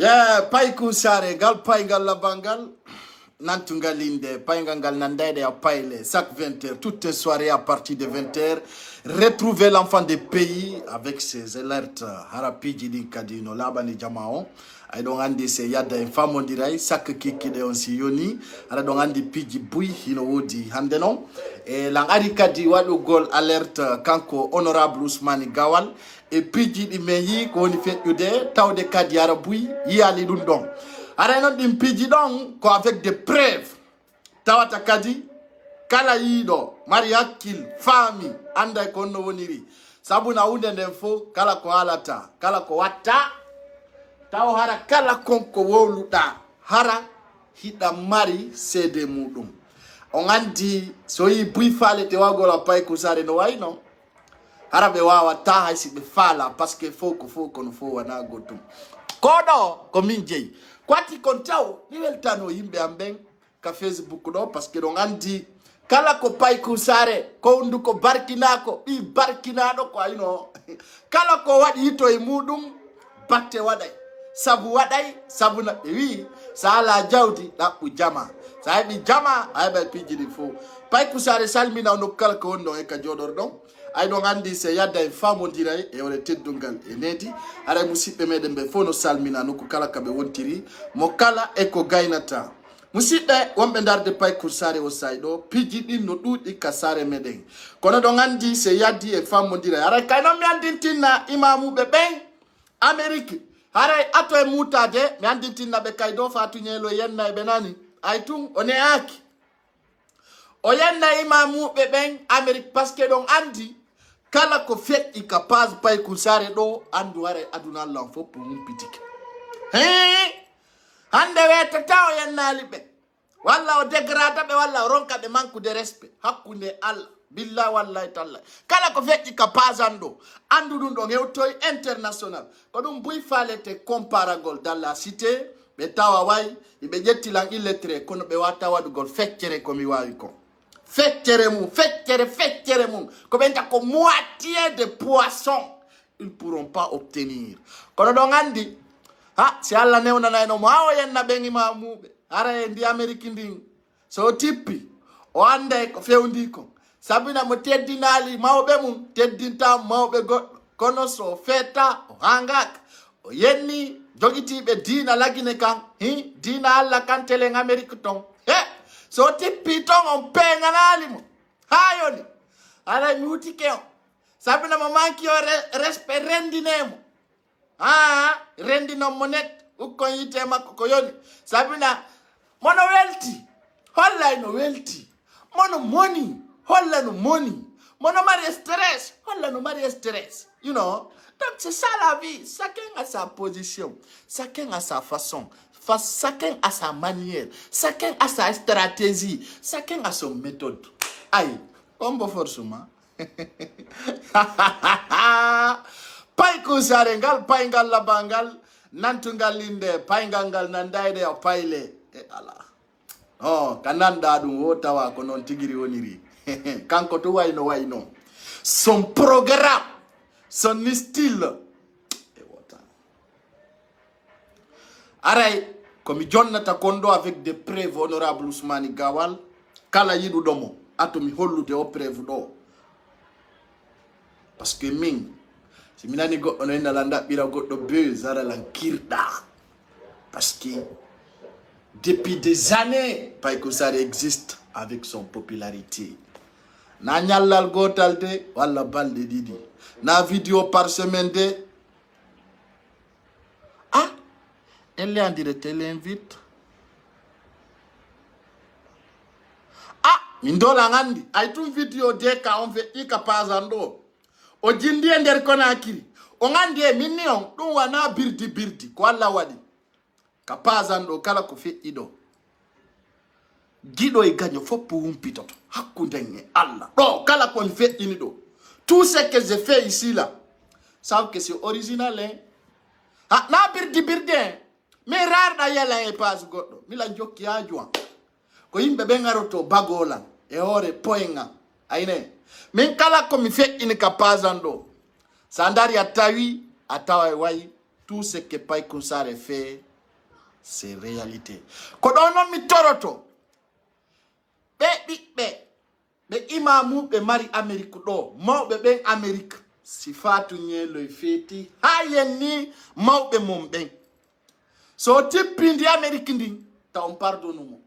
Yeah, paiku sare gal paigal la bangal nantungalinde paingangal nandaide à paile chaque 20h toutes les soirées à partir de 20h retrouver l'enfant des pays avec ses alertes harapiji din kadino labani jamao ay don andi se yadda en famo diray chaque kikide on si yoni ala don andi piji bui hino wodi hande non e lang ari kadi wadu gol alerte kanko honorable Ousmane Gawal e piji di meyi ko woni feddude tawde kadi ara bui yali dun don ara non dim piji don ko avec des preuves tawata kadi kala yido mari hakkil fami anda ko no woniri sabuna hunde nden fo kala ko halata kala ko watta taw hara kala konko wowluda hara hida mari sede mudum on andi so yi bui fale te wagola pay ko sare no wayno hara be wawa ta haysi be fala parce que foko no fo wana gotum kodo ko min jeyi kwati kontaw ni weltano yimbe amben ka Facebook do parce que on andi kala ko pay ko sare ko unduko barkinako bi barkinado ko ayno kala ko wadi hito e mudum batte wadai sabu wadai sabu na wi sala jawdi da jama sabi jama ayba pijidi fo pay ko sare salmina no kala ko wondo e ka jodor don ay don andi se yadda e famo diray e wala teddungal e nedi ara musibbe meden be fono salmina no ko kala kabe wontiri mo kala e ko gaynata musibbe wombe darde pay ko sare o saydo pijidi no dudi ka sare meden kono don andi se yaddi e famo diray ara kayno mi andintina imamu be ben Amerique haray ato e mutade mi andintina be kaydo fatu nyelo yenna e benani ay tun one aki o yenna imamu be ben Amerique parce que don andi kala ko fet i capaz pay kusare do andu ware aduna lan fo pour un pitik hande weta taw yenna libe walla o degrada be walla ronka be manku de respect hakkunde Allah billahi wallahi talla kala ko fet i capaz ando andu dun do ngewtoy international ko dum buy falete comparagol dans la cité be tawa way be jetti lan illettré kono be wata wadugol feccere ko mi wawi ko feccere mum comme ko moitié de poisson ils pourront pas obtenir kono do ngandi ha si alla newna nayno mo awo yenna be ngima mube ara ndi Amerique ndin so tippi o ande ko fewndi ko sabina mo teddinali mawbe mum teddinta mawbe goddo kono so feta o hangak o yenni jogitibe dina lagine kan dina alla kan tele en Amerique ton so tippi ton on penganali mo hayoni ala nyuti keo sabina mo manki o respect rendinemo rendino monet ukko yite makko ko yoni sabina mono welti holla no welti mono money holla no money mono mari stress holla no mari stress you know. Donc c'est ça la vie, chacun a sa position, chacun a sa façon, chacun a sa manière, chacun a sa stratégie, chacun a son méthode. Aïe, combo forcément. Paiku sarengal, paingal la bangal, nantungal linde, paingangal nandaide o paile. Et ala. Oh, kananda dun wotawa konon tigiri oniri. Kanko to wayno. Son programme, son style. Et voilà. Aray, comme Jonathan Kondo avec des preuves honorables Ousmane Gawal, kala yidu domo, atomi holu de o preuve do. Parce que min, si minani go onenda landa bira go do buzz ara lankirda. Parce que depuis des années, Paiku Sare existe avec son popularité. Na nyallal gotal de wala balde didi. Na vidéo par semaine de elle est en direct, elle invite. Mindola ngandi ay tum vidéo de ka on fait ika pazando o jindi ender konakiri o ngandi e minnion dum wana birdi ko alla wadi ka pazando kala ko fe ido gido e gagno foppo umpitoto hakkunde Allah do kala kon fe inido tout ce que j'ai fait ici là savent que c'est original na birdi mais rare da yala e pas goddo mila jokki ajwa ko yimbe be ngaroto bagola e ore poenga aine min kala ko mi fe ini kapazando sandari atawi atawa wai tout ce que Paiku Sare fait c'est réalité. Kodono mi toroto. Be imamu be mari Amerique do. Mawbe ben Amerique. Sifatu nyelo feti. Hayeni mawbe mom ben. So tipindi Amerique ndi. Ta on pardonne mo.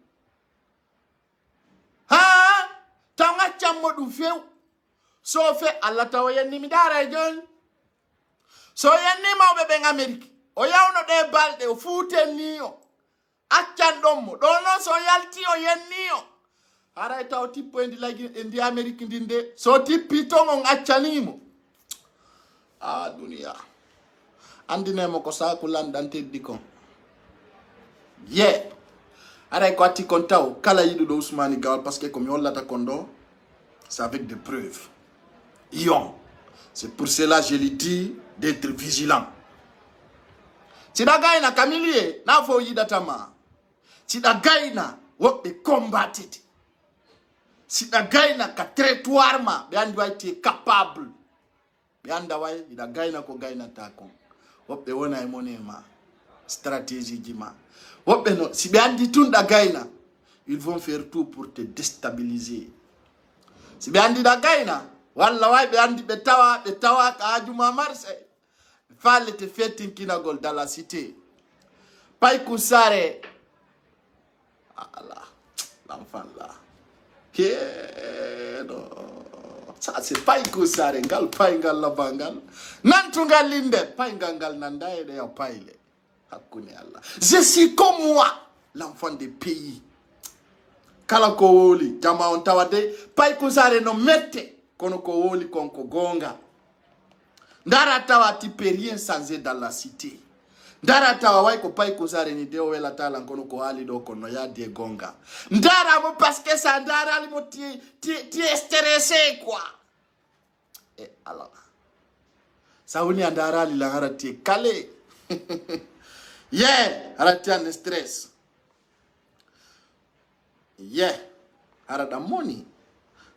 Ha! Ta nga chammo du few. So fe Allah taw yenni mi dara jon. So yenni mawbe ben Amerique. O yawno de balde o futen niyo. Accan dommo. Dono so yalti o yenniyo. Ara taw tippo endi lagi endi Amerique ndinde. So tippi tongo accanimo. Ah dunia. Andine mo ko sa ko landante dikon. Yeah. Ara ko ati kontaw kala yidu do Ousmane Gawal parce que comme yollata kondo c'est avec des preuves. Ion. C'est pour cela je lui dis d'être vigilant. Tida gaina kamilie na fo yidatama. Tida gaina wobe combatted. Tida gaina ka territoire ma be andi waiti capable. Be anda wai ida gaina ko gaina tako. Wobe wona e monema stratégie jima. Wobe no si be andi tunda gaina ils vont faire tout pour te déstabiliser. Si be andi da gaina walla wai be andi betawa ka ajuma marse. Fallait te faire tinkinagol dans la cité. Pas Koussare. Allah, l'enfant là. Ça c'est pas Koussare. Ngal paingal la bangal. Nantungal linde. Paingangal nandaye de ya paile. Hakune Allah. Je suis comme moi, l'enfant des pays. Kalako woli. Jama on tawade. Pas Koussare no mette. Kono ko woli konko gonga. Ndaratawa ti peut rien changer dans la cité. Ndaratawa wai ko pai ko sare ni deo wela tala nkono ko hali do kono ya de gonga. Ndara mo parce que ça ndara li mo ti stressé quoi. Et alors. Ça woni ndara li la harati calé. Yeah, harati an stress. Yeah. Harada money.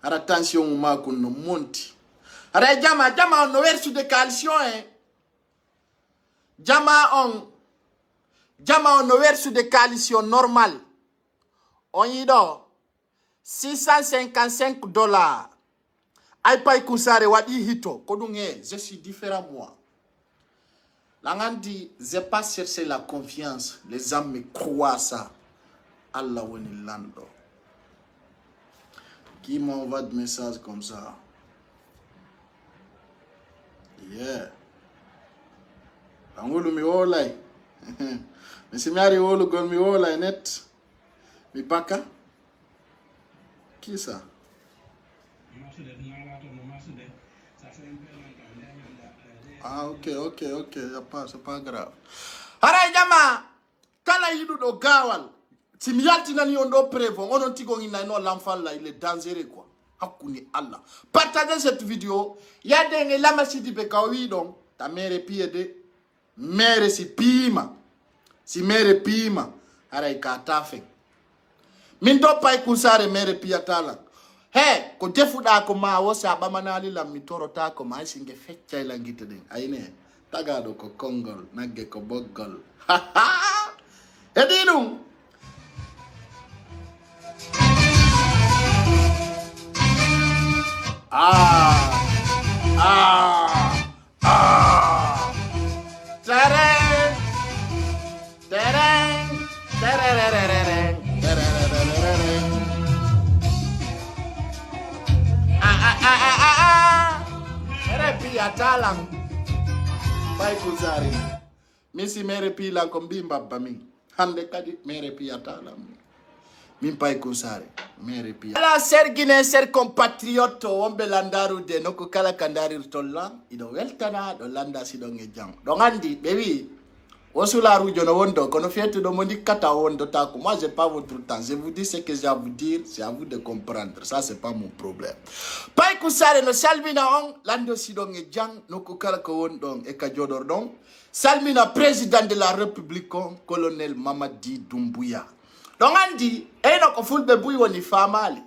Harada tension ma ko no monti. Ara jama on versu de calcium Jama on versu de calcium normal. On y do $655. Ay pay kusare wadi hito kodunge je suis différent moi. Langandi j'ai pas cherché la confiance, les hommes me croient ça. Allah woni lando. Qui m'envoie des messages comme ça? Yeah. Angulu mi wolay. Misi miari wolu gol mi wolay net. Mi paka. Qui ça? Ah ok, c'est pas grave. Haray jama, kala yidu do gawal. Si mi yalti nani on do prévo, on tigo ngina no l'enfant là, il est dangereux quoi. Hakuni Allah. Partagez cette vidéo. Ya denge lama sidi be kawi donc ta mère piede mère si pima. Si mère pima ara ikatafe. Min do pay kusare mère pia tala. He ko defuda ko ma wosa bamanali la mitoro ta ko ma singe fecca la ngitede. Ayne tagado ko kongol nagge ko boggol. Edinum Talang Pai Kuzari Misi mere pila kombimba bami Hande kadi mere pia talang Min Pai Kuzari mere pia Ala ser Guinée ser compatriote Wombe landaru de noko kala kandari tolla Ido weltana do landa sido ngejang Dongandi baby Osula rujono wondo kono fietu do mondi kata wondo tako. Moi j'ai pas votre temps. Je vous dis ce que j'ai à vous dire, c'est à vous de comprendre. Ça c'est pas mon problème. Pai kusare no salmina on lando sidonge jang no kukala ko wondong e ka jodor dong. Salmina président de la République colonel Mamadi Doumbouya. Donc andi e no ko fulbe buy woni famali.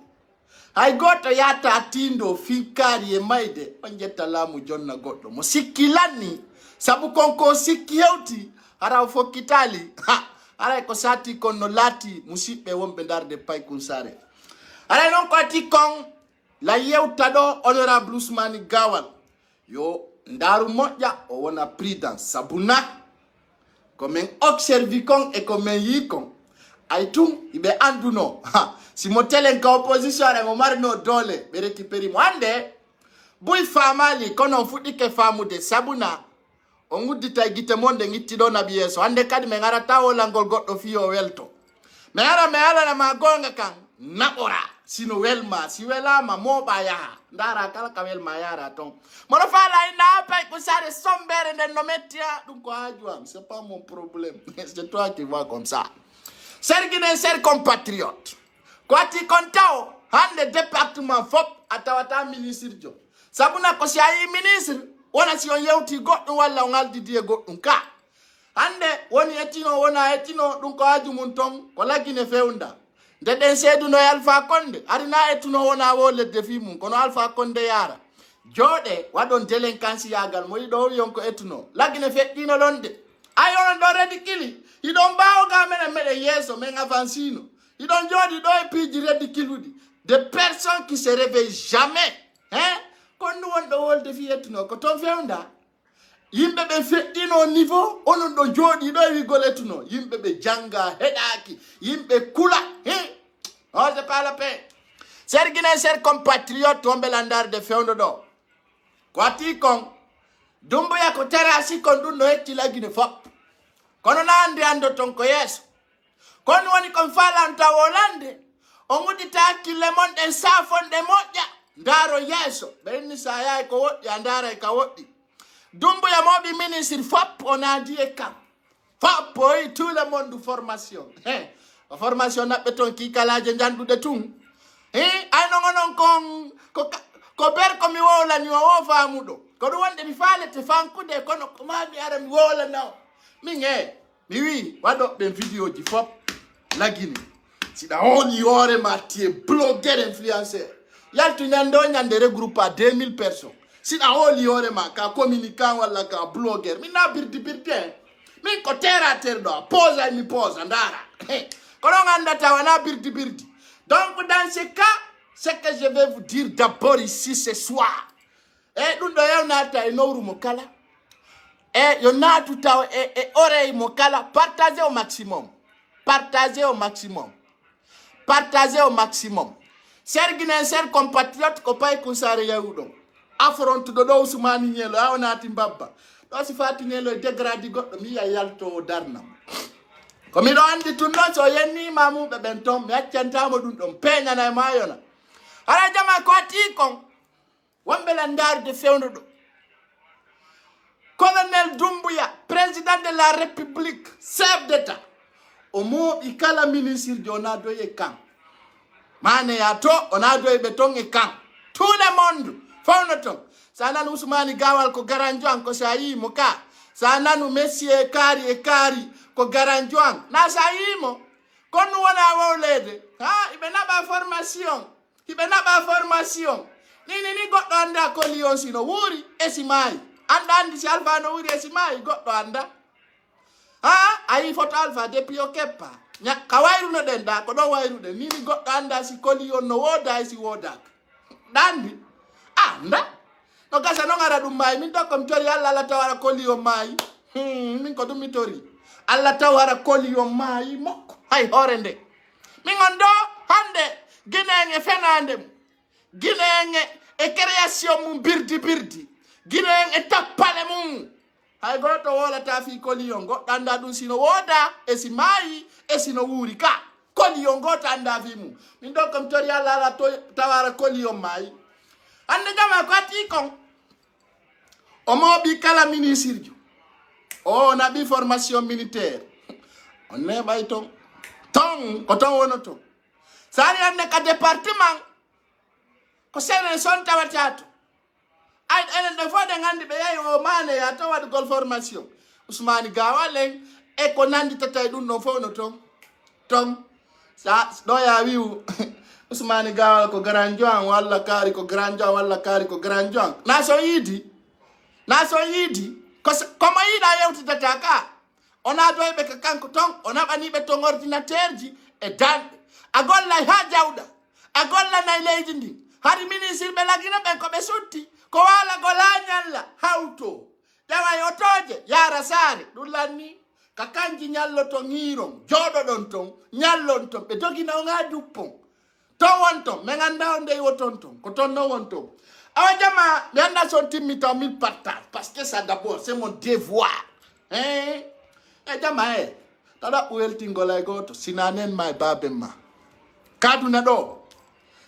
Ay goto yata atindo finkari e maide onjeta lamu jonna goddo mo sikilani sabu konko sikiyewti ara fo kitali Ara ko sati kon no lati musibe wonbe darde pay kunsare. Ara non ko ati kon la yewta do honorable Ousmane Gawal yo ndaru moƴƴa o wona prudence sabuna komin observi kon e komin yi kon ay tum ibe anduno si mo telen ka opposition re mo marino dole be récupérer mo ande buy famali kono fuɗike famude sabuna o nguddita gite monde ngittiɗo nabi yeso ande kadi me ngara tawolangol goɗɗo fiyo welto me ara me ala ma gonga kan naɓora sino welma si welama moɓa yaha ndara kala ka welma yara ton mono fala ina pay ko sare sombere nden no mettia ɗum ko hajuam c'est pas mon problème c'est toi qui vois comme ça sergine ser compatriote ko ati kon taw hande département fop a tawata ministre jo sabuna ko si ayi ministre wona si on yewti goɗɗum walla on aldidi e goɗɗum ka hande woni etino wona etino ɗum ko haju mum ton ko laggine fewda nde ɗen seeduno e Alpha Condé arina etuno wona wo ledde fi mum kono Alpha Condé yara jooɗe waɗon délinquance yagal mo yiɗo yonko etuno laggine feƴƴino ɗon de ay onon ɗo redikili hiɗon mbawga menen meɗen yeeso men avancino hiɗon jooɗi ɗo e piiji redikiluɗi de personnes qui se réveillent jamais hein kon ɗum wonɗo wolde fi ettuno ko toon fewda yimɓe ɓe feƴƴino niveau onon ɗo jooɗi ɗo e wigol ettuno yimɓe ɓe janga heɗaki yimɓe kula oh c'est pas la peine sergine ser compatriote wonɓe landarde fewdo ɗo ko ati kon dumboya ko terasi kon ɗum no hecci laggine fop kono na andi ando ton ko yeeso kon woni kon falanta wolande o nguddita hakkille mon ɗen safonɗe moƴƴa ndaro yeeso ɓenni sa yahay ko woɗɗi a ndaray ka woɗɗi dumboya moɓi ministre fop on a di e kam fop oyi tout le monde formation formation naɓɓe toon kikalaje janduɗe tun ay nogonon kon ko ber komi wowlani o wo famuɗo ko ɗum wonde mi falete fankude kono ko ma mi ara mi wowlana min mi wi waɗoɓe vidéo ji fop lagini siɗa hooli hoorema tie blogueur influenceur yaltu ñande o ñande regroupe a 2000 personnes siɗa hooli hoorema ka communicant walla ka blogueur min na birdi min ko terre à terre ɗo a posa mi posa ndara kono gandata wona birdi donc dans ce cas ce que je vais vous dire d'abord ici ce soir ɗum ɗo yewnata e nowru mo kala yo naatu taw e oreille mo kala partagez au maximum sergine ser compatriote ko pay kusare yawɗo affronte ɗo ɗo Ousmane Ñelo a wonati mbabba ɗo si fati Ñelo e dégradi goɗɗo mi yiya yalto darnam ko miɗo andi tun ɗon so yennima muɓe ɓen toon mi accantamo ɗum ɗon peñana e mayona hara jama ko ati kon wonɓe landarde fewndo ɗo colonel Doumbouya président de la république chef d'état o mooɓi kala ministre jo on a doy e kan mane ya to on a doy ɓe ton e kan tout le monde fawno ton sa nanu Ousmane Gawal ko garanjo an ko sa yimo ka sa nanu monsieur kaari ko garanjo an na sa yimo kon wona wowlede iɓe naɓa formation ni goɗɗo anda ko lion sino wuuri e si maayi andi si Alpha no wuuri e si maayi goɗɗo anda ayi photo Alpha depuis o keppa ka wayruno ɗen da ko ɗo wayruɗen ni goɗɗo anda si koli on no wooda e si woodaka ɗandi anda no gasa non ara ɗum maayi min tokko mi tori Allah taw ara koli on maayi min ko ɗum mi tori Allah taw ara koli on maayi mokko hay hoore nde min on ɗo hande guineen e fenande mum guineen e création mum birdi guineen e tappale mum hay goto wolata fi koliyon goɗɗo anda ɗum sino wooda e si maayi e sino wuuri ka koliyon goto anda fi mum min ɗo komi tori Allah ala tawara koliyon maayi hande jama ko ati kon o mooɓi kala ministre jo o naɓi formation militaire on neɓay ton ko ton wono ton sari hande ka département ko senen son tawata to ay enen ɗo fof ɗen anndi ɓe yahi o mane ya to waɗugol formation Ousmane Gawal en e ko nanditata e ɗum ɗon fof no ton ɗo ya wiu Ousmane Gawal ko garanjo an walla kaari ko garanjo an walla kaari ko garanjo an na so yiidi komo yiiɗa yewtidata ka on a doy be kanko ton on a bani be ton ordinateur ji e dande a golla ha jawda a golla nay leydi ndi hari ministre be lagina ben ko be sutti ko wala golanyalla hawto dawa yotoje yara sare dulanni kakanji nyallo to ngiro jodo don ton nyallon ton be dogina o nga duppon to wonton me ganda on dey wotonton ko ton no wonton awa jama be anda son timmita mil partage parce que ça d'abord c'est mon devoir jama tada weltingolay goto sinanen may babema kaduna do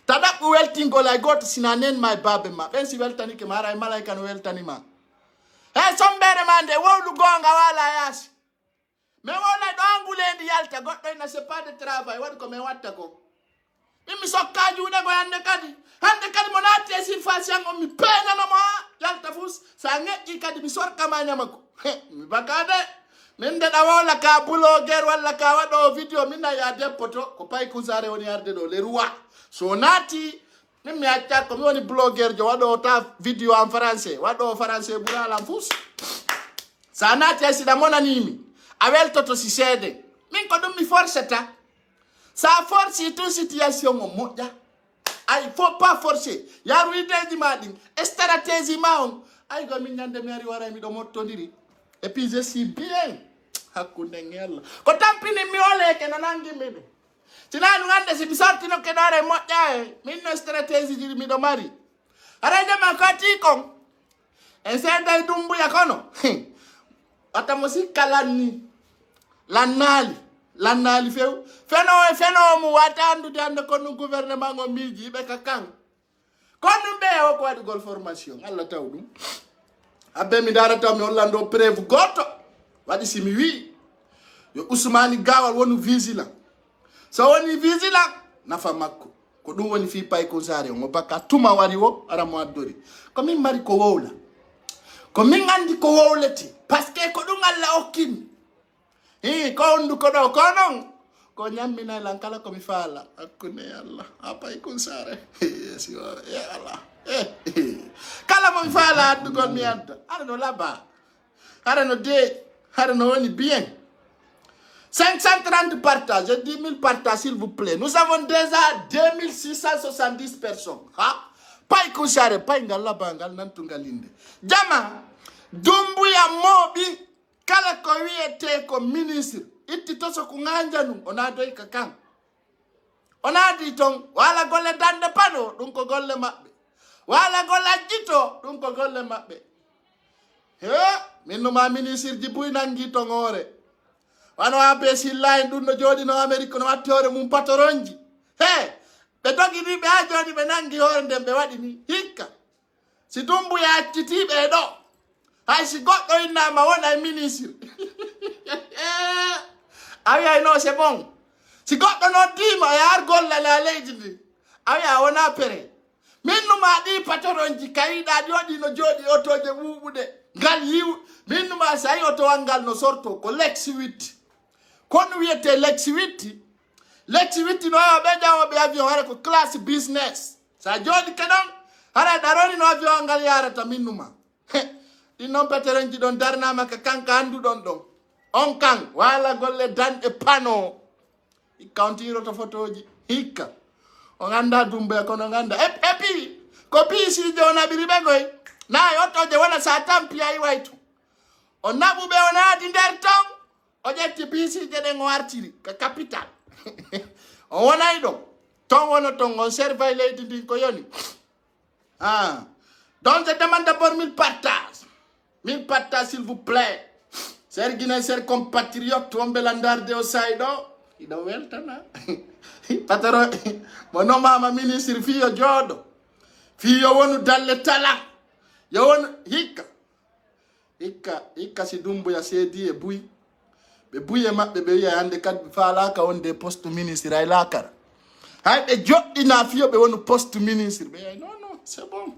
tada weltingolay goto sinanen may babema ben si weltani ke mara malaika no weltani ma sombere mande wowlu gonga wala yasi me wona do angulendi yalta goddo ina c'est pas de travail wadi ko me watta ko mimi sokkaaju ne go hande kadi monati e surface yango mi pena no mo yalta fus sa ngeji kadi mi sorka ma nyamako mi bakade min de wala ka blogger wala ka wado video minna ya depoto ko pay kusare woni arde do le roi so nati min mi acca ko mi woni blogger jo wado ta video en français wado français burala fus sa nati asida monanimi awel toto si sede min ko dum mi forceta sa force toute situation mo moja il faut pas forcer ya ruiteji madin stratégie maon ay go min nyande mi ari wara mi do mottondiri et puis je suis bien hakunde ngel ko tampini mi ole ke nanangi mi tinanu ngande si bisorti no ke dare moja min no stratégie di mi do mari ara jama ko tikon en senda dumbu ya kono ata musika lanali feno mu watandu dande kono gouvernement ngo miji be kakang kono be o ko wadi gol formation alla tawdum abbe mi dara taw mi hollando preuve goto wadi simi wi yo Ousmane Gawal wonu vigilant so woni vigilant nafa makko ko dum woni fi pay ko sare mo baka tuma wari wo ara mo addori ko min mari ko wowla ko min andi ko wowlati parce que ko dum alla okkin ko ndu ko do ko non ko nyammina lankala ko mi fala akune Allah apa ikon sare si ya Allah kala mo mi fala addu ko mi adda ara no laba ara no de ara no woni bien 530 partages, 10 000 partages s'il vous plaît. Nous avons déjà 2670 personnes. Pas ikushare, pas ingala bangal nantungalinde. Jama, dumbu ya mobi, kala ko wiete ko ministre. Iti toso kunganja nu, onado ikakang. Onadi tong, wala gole dande pano, dunko gole mabbe. Wala gole jito, dunko gole mabbe. Minuma ministre jibui nangi tongore. Wano abe si line dunno jodi no America no attore mum patoronji. Be dogi ni be ajoni be nangi hore ndem be wadi ni hikka. Si dumbu ya attiti be do. Hay si goddo inna ma wona ministre. Aya no c'est bon. Si goddo no dima ya argolla la leydi. Aya wona pere. Minnu ma di patoronji kayida jodi no jodi otoje wubude. Ngal yiw minnu ma sai oto wangal no sorto ko Lex 8. Kono wiete Lex 8. Lex 8 no abeja o be avion hare ko class business. Sa jodi kedon hare daroni no avion ngal yarata minnu ma. Di non patoronji don darna ma ka kanka andu don. On kan wala golle dan e pano. I countiro to photoji hikka. On anda dumbe kono nganda epi ko pisi jona biribe goy na yoto je wona sa tampi ay waytu on nabube ona di der tong o jetti pisi je de ngwartiri ka capital on wona ido ton wono ton on serve lady din ko yoni donc je demande d'abord 1000 partages s'il vous plaît ser guinéen ser compatriote tombe landar de osaido ido weltana pataro mono mama ministre fiyo jodo fiyo wonu dalle tala yo won hikka si dumbu ya sedi e buy be buye mabbe be ya hande kad faala ka wonde poste ministre ay lakar hay be joddina fiyo be wonu poste ministre be non c'est bon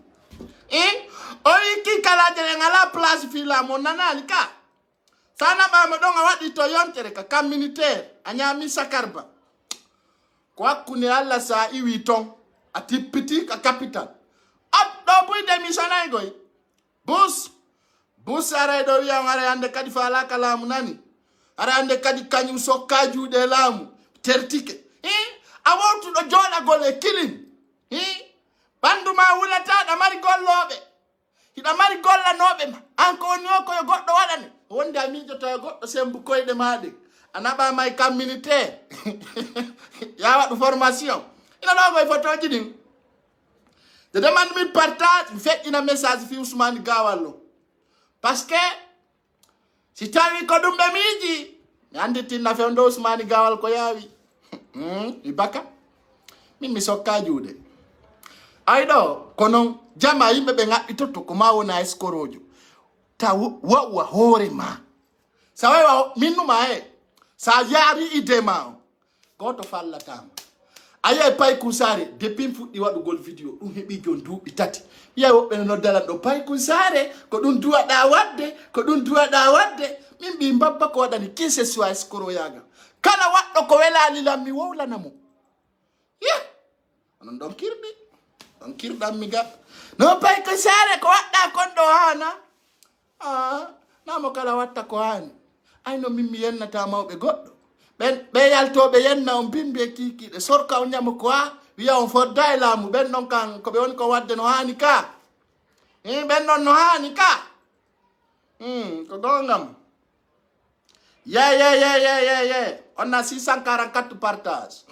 oyi kala jere ngala place fi la mon nanalika sana ba mo donga wadi to yontere ka kam militaire anyami sakarba kwa kune alla sa iwiton ati petit ka capital ap do buy démissionner goy bus are do wi amare ande kadi fala kala munani ara ande kadi kanyum sokka juude laamu tertike a wontuɗo jooɗagol e kilim ɓanndu ma wulata ɗa mari golloɓe hiɗa mari gollanoɓe ma an ko woni o koyo goɗɗo waɗani wonde a miijoto e goɗɗo sembu koyɗe maɗe a naɓama e kam militaire ya waɗu formation ina ɗo koye photoji ɗin je demande min partage mi feƴƴina message fi Ousmane Gawal o par ce que si tawi ko ɗum ɓe miiji mi anditinna fewndo Ousmane Gawal ko yaawi mi baka min mi sokka juuɗe ay ɗo kono jama yimɓe ɓe ŋaɓɓitoto ko ma wona escorojo ta wa'uwa hoore ma sa wawa minnuma he sa yaari ide ma o goto fallatama ayi Paykou Sarr depuis mi fuɗɗi waɗugol vidéo ɗum heɓi jon duuɓi tati wiya woɓɓe no noddalan ɗo Paykou Sarr ko ɗum duwaɗa wadde ko ɗum duwaɗa wadde min mbi mbabba ko waɗani qui ce soit escoro yaga kala waɗɗo ko welalilam mi wowlanamo onon ɗon kirɗi ɗon kirɗan mi ga no Paykou Sarr ko waɗɗa kon ɗo hana namo kala watta ko hani ayno min mi yennata mawɓe goɗɗo ɓe yaltoɓe yenna on bimbi e kikiɗe sorka on ñama ko wiya on fodda e laamu ɓen noon kan koɓe woni ko wadde no hani ka ɓen noon no hani ka ko gongam ye on a 644 partages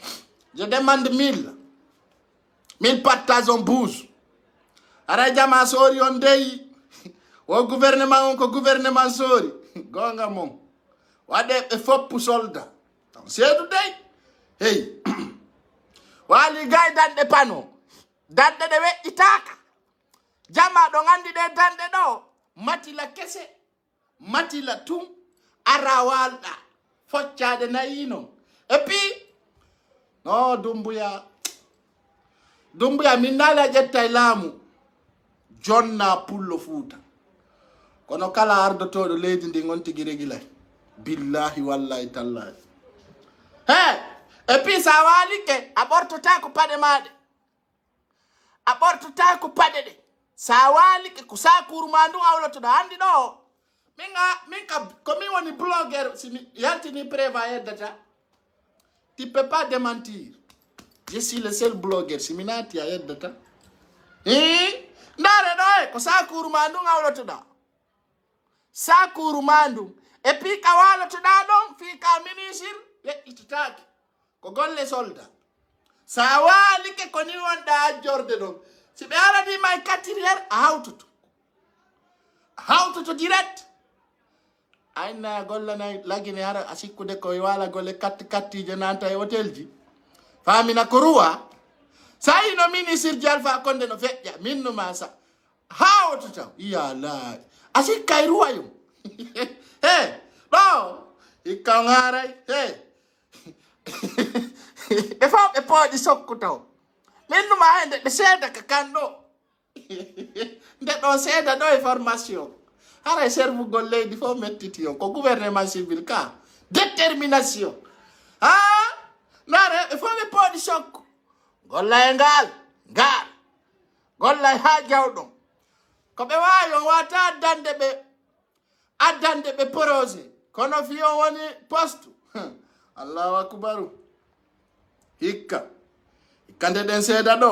je demande 1000 partages on bouge ara jama sori on deyi o gouvernement on ko gouvernement sori gonga mom waɗe ɓe foppu soldat seedu dey hey wali gay danɗe pano danɗe ɗe weƴƴitaka jama ɗo andi ɗe danɗe ɗo matila kese matila tum ara walɗa foccade nayino et puis no dumbuya min naali a ƴetta e laamu jonna pullo Fuuta kono kala ardotoɗo leydi ndi on tigi regilay billahi wallahi tallahi et puis sa walike a ɓortota ko paɗe maɗe a ɓortota ko paɗe ɗe sa walike ko sakuru ma ndu awlotoɗa andi ɗo min ka komin woni blogueur simi yaltini préva yeddata tu peux pas démentir je suis le seul blogueur simi naati a yeddata ndare ɗo ko sakuru ma ndu awlotoɗa sakuru ma ndu et puis ka walotoɗa ɗon fi ka ministre yeƴƴititaki ko golle soldat sa walike ko ni wonɗa ajjorde ɗon si ɓe aranima e 4 heures a hawtoto direct ayna gollanayi lagine hara a sikkude koye wala golle kattije nanta e hôtel ji famina ko ruwa sa yino ministre ji Alpha Condé no feƴƴa minnuma sa hawtoto iya la a sikka e ruwa yo ɗo hikka haray ɓe fawɓe pooɗi sokku taw minnuma he nde ɓe seeda ka kan ɗo nde ɗo seeda ɗo e formation hara e servugol leydi fof mettiti on ko gouvernement civil ka détermination nare ɓe fof ɓe pooɗi sokku golla e ngal golla e ha jawɗon ko ɓe wawi on wata addande ɓe projet kono fi on woni poste allahu akbaru hikka nde ɗen seeda ɗo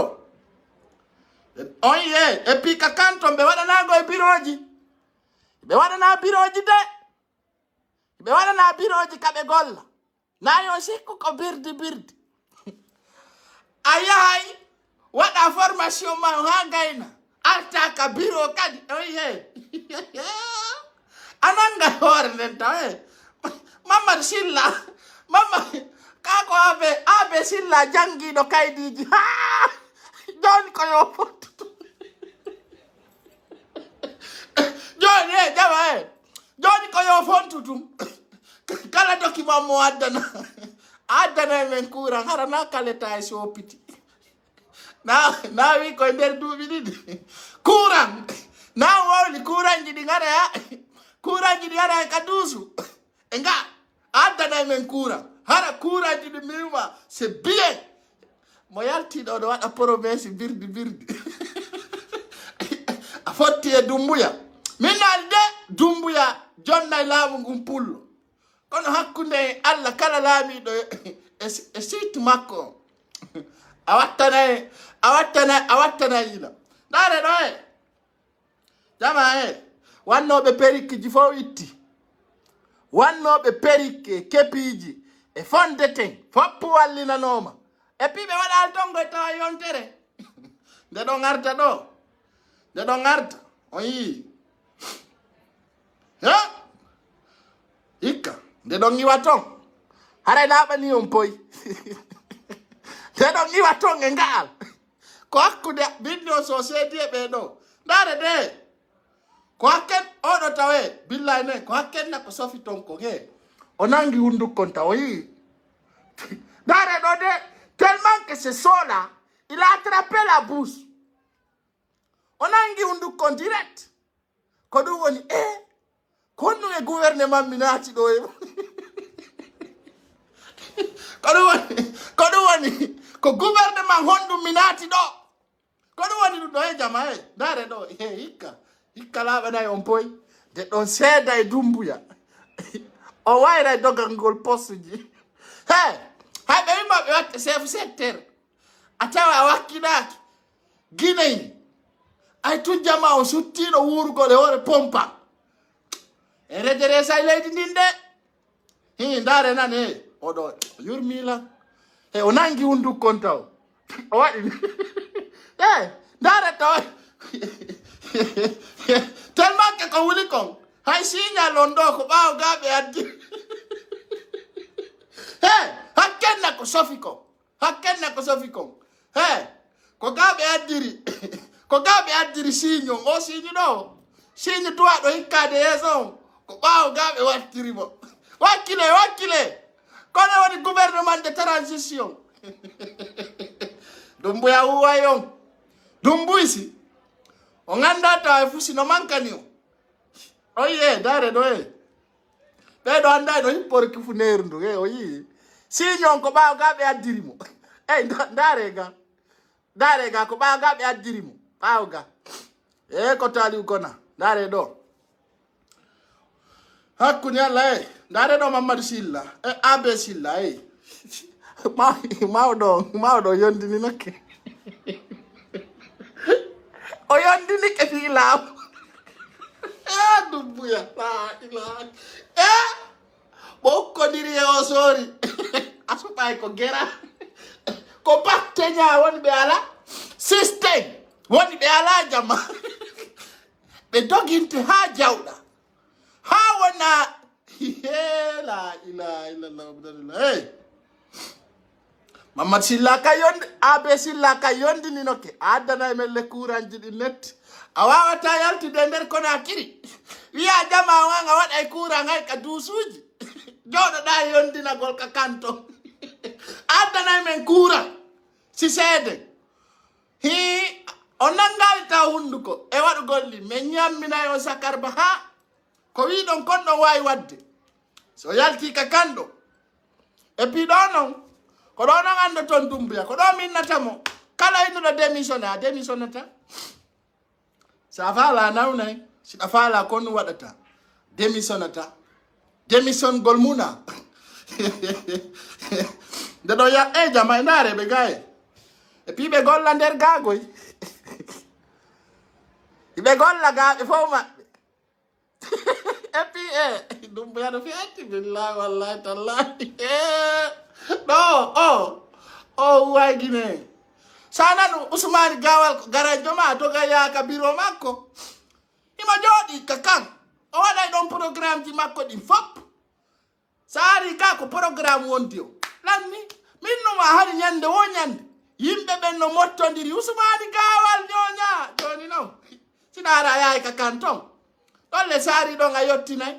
on ye et puis ka kanton ɓe waɗanago e biroji ɓe waɗana biroji de ɓe waɗana biroji kaɓe golla nayo sikku ko birdi a yahay waɗa formation ma ha gayna arta ka biro kadi on ye ananga hoore nden taw Mamad Silla kako abe Silla jangiɗo kaydiji joni ko yo fottutu joni jama joni ko yo fontutum kala document mo addana men courant harana kaleta e sopiti na wi koye nder duuɓi ɗiɗi courant na wowli courant ji ɗi gara e ka duusu e nga addana men courant hara courant ji ɗi miwma c'est bien mo yaltiɗo ɗo waɗa promesse birdi a fotti e Dumbuya min naali de Dumbuya jonna e laamu ngun pullo kono hakkunde Allah kala laamiɗo e sirtu makko a wattana yila ndare ɗo jama wannoɓe perikkeji fof itti wannoɓe perikke kepiji e fondeten foppu wallinanoma e piɓe waɗal tongo tawa yontere nde ɗo garta on yii hikka nde ɗon iwa ton haray laaɓani on poyi nde ɗon iwa ton e ngaal ko hakkude binni o société e ɓeɗo ndare de ko hakken oɗo tawe billahi ne ko hakken na ko sofi ton ko o nangi hundukkon taw o yii ndare ɗo de tellement que c'est sola il a attrapé la bouche o nangi hundukkon direct ko ɗum woni ko honɗum e gouvernement mi naati ɗo ko ɗum woni ko gouvernement honɗum mi naati ɗo ko ɗum woni ɗum ɗo jama ndare ɗo hikka laaɓanayi on poyi de ɗon seeda e dumbuya o wayra e dogal ngol poste ji hayɓe wima ɓe watta chef secteur a tawa a wakkinaaki guineyi ay tujjama o suttiɗo wurgol e hoore pompa e redere say leydi ndin de ndare nan oɗo yurmila o nangi hundukkon taw o waɗi ndare taw tellement que ko wuli kon hay signal on ɗo ko ɓaawo gaaɓe addi hakkenna ko sofi kon ko gaaɓe addiri signe on o signe ɗo signe duwaɗo hikkade yeeso on ko ɓaawo gaaɓe wattirimo wakkile kono woni gouvernement de transition ɗum mbuya huway on ɗum mbuysi o ganda tawa e fusi no mankani o yiye dare ɗo ɓeɗo anda ɗo hippore kifuneru ndu o yii signe on ko ɓaawo gaaɓe addirimo dare ga ko ɓaawo gaaɓe addirimo ɓaawo ga ko taliw kona dare ɗo hakkude Allah ndare ɗo Mamadou Sylla AB Sylla mawɗo yondini nokke o yondini ke fi laaw dumbuya la ilaha ɓo ukkodiri e o soori a suɓay ko gera ko batteña woni ɓe ala système woni ɓe ala jamma ɓe doginte ha jawɗa ha wona la ilaha illallah Mamadou Sylla ka yondi AB Sylla ka yondini nokke addana e men le courant ji ɗi netti a wawata yaltude nder Conakry wiya jama wanga waɗa e courant hay ka duusuji joɗoɗa yondinagol ka kanton addana e men courant si seede o nangali taw hunduko e waɗugol li min ñamminay o sakarba ha ko wiɗon kon ɗon wawi wadde so yalti ka kanɗo e puis ɗo noon ko ɗo noon ando toon dumbuya ko ɗo minnatamo kala innuɗo démissionnata sa faala nawnay siɗa faala ko ɗum waɗata démissionnata démission gol muna nde ɗo ya jama e ndaare ɓe gaye e puis ɓe golla nder gaagoy ɓe golla gaaɓe fof maɓɓe e puis dumbuya no fiyatti billahi wallahi tallahi ɗo o way Guinée sa nanu Ousmane Gawal ko garajo ma doga yaaka biro makko ima jooɗi ka kan o waɗay ɗon programme ji makko ɗin fop sa ari ka ko programme wondi o lanni min numa hari ñande wo ñande yimɓe ɓen no mottodiri Ousmane Gawal ñoña joni noon sina ara yaay ka kan ton ɗolle sa ari ɗon a yottinay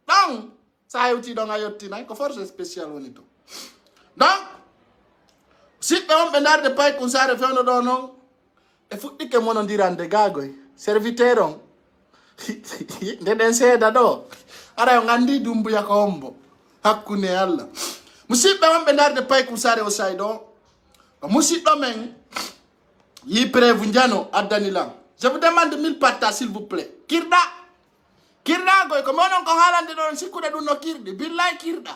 ɗon sa hewti ɗon a yottinay ko force spécial woni to donc siɓɓe on ɓe darde pay kum sare fewno ɗo noon e fuɗɗike monodirande gaagoy serviteur on nde ɗen seeda ɗo ara o gandi dumbuya ko hombo hakkunde Allah musidɓe on ɓe darde pay kum sare o say ɗo ko musidɗo men yi prévu jano addanilam je vous demande 1000 partages s'il vous plaît kirɗa kirda goy ko monon ko halande don sikkude dun no kirdi billahi kirda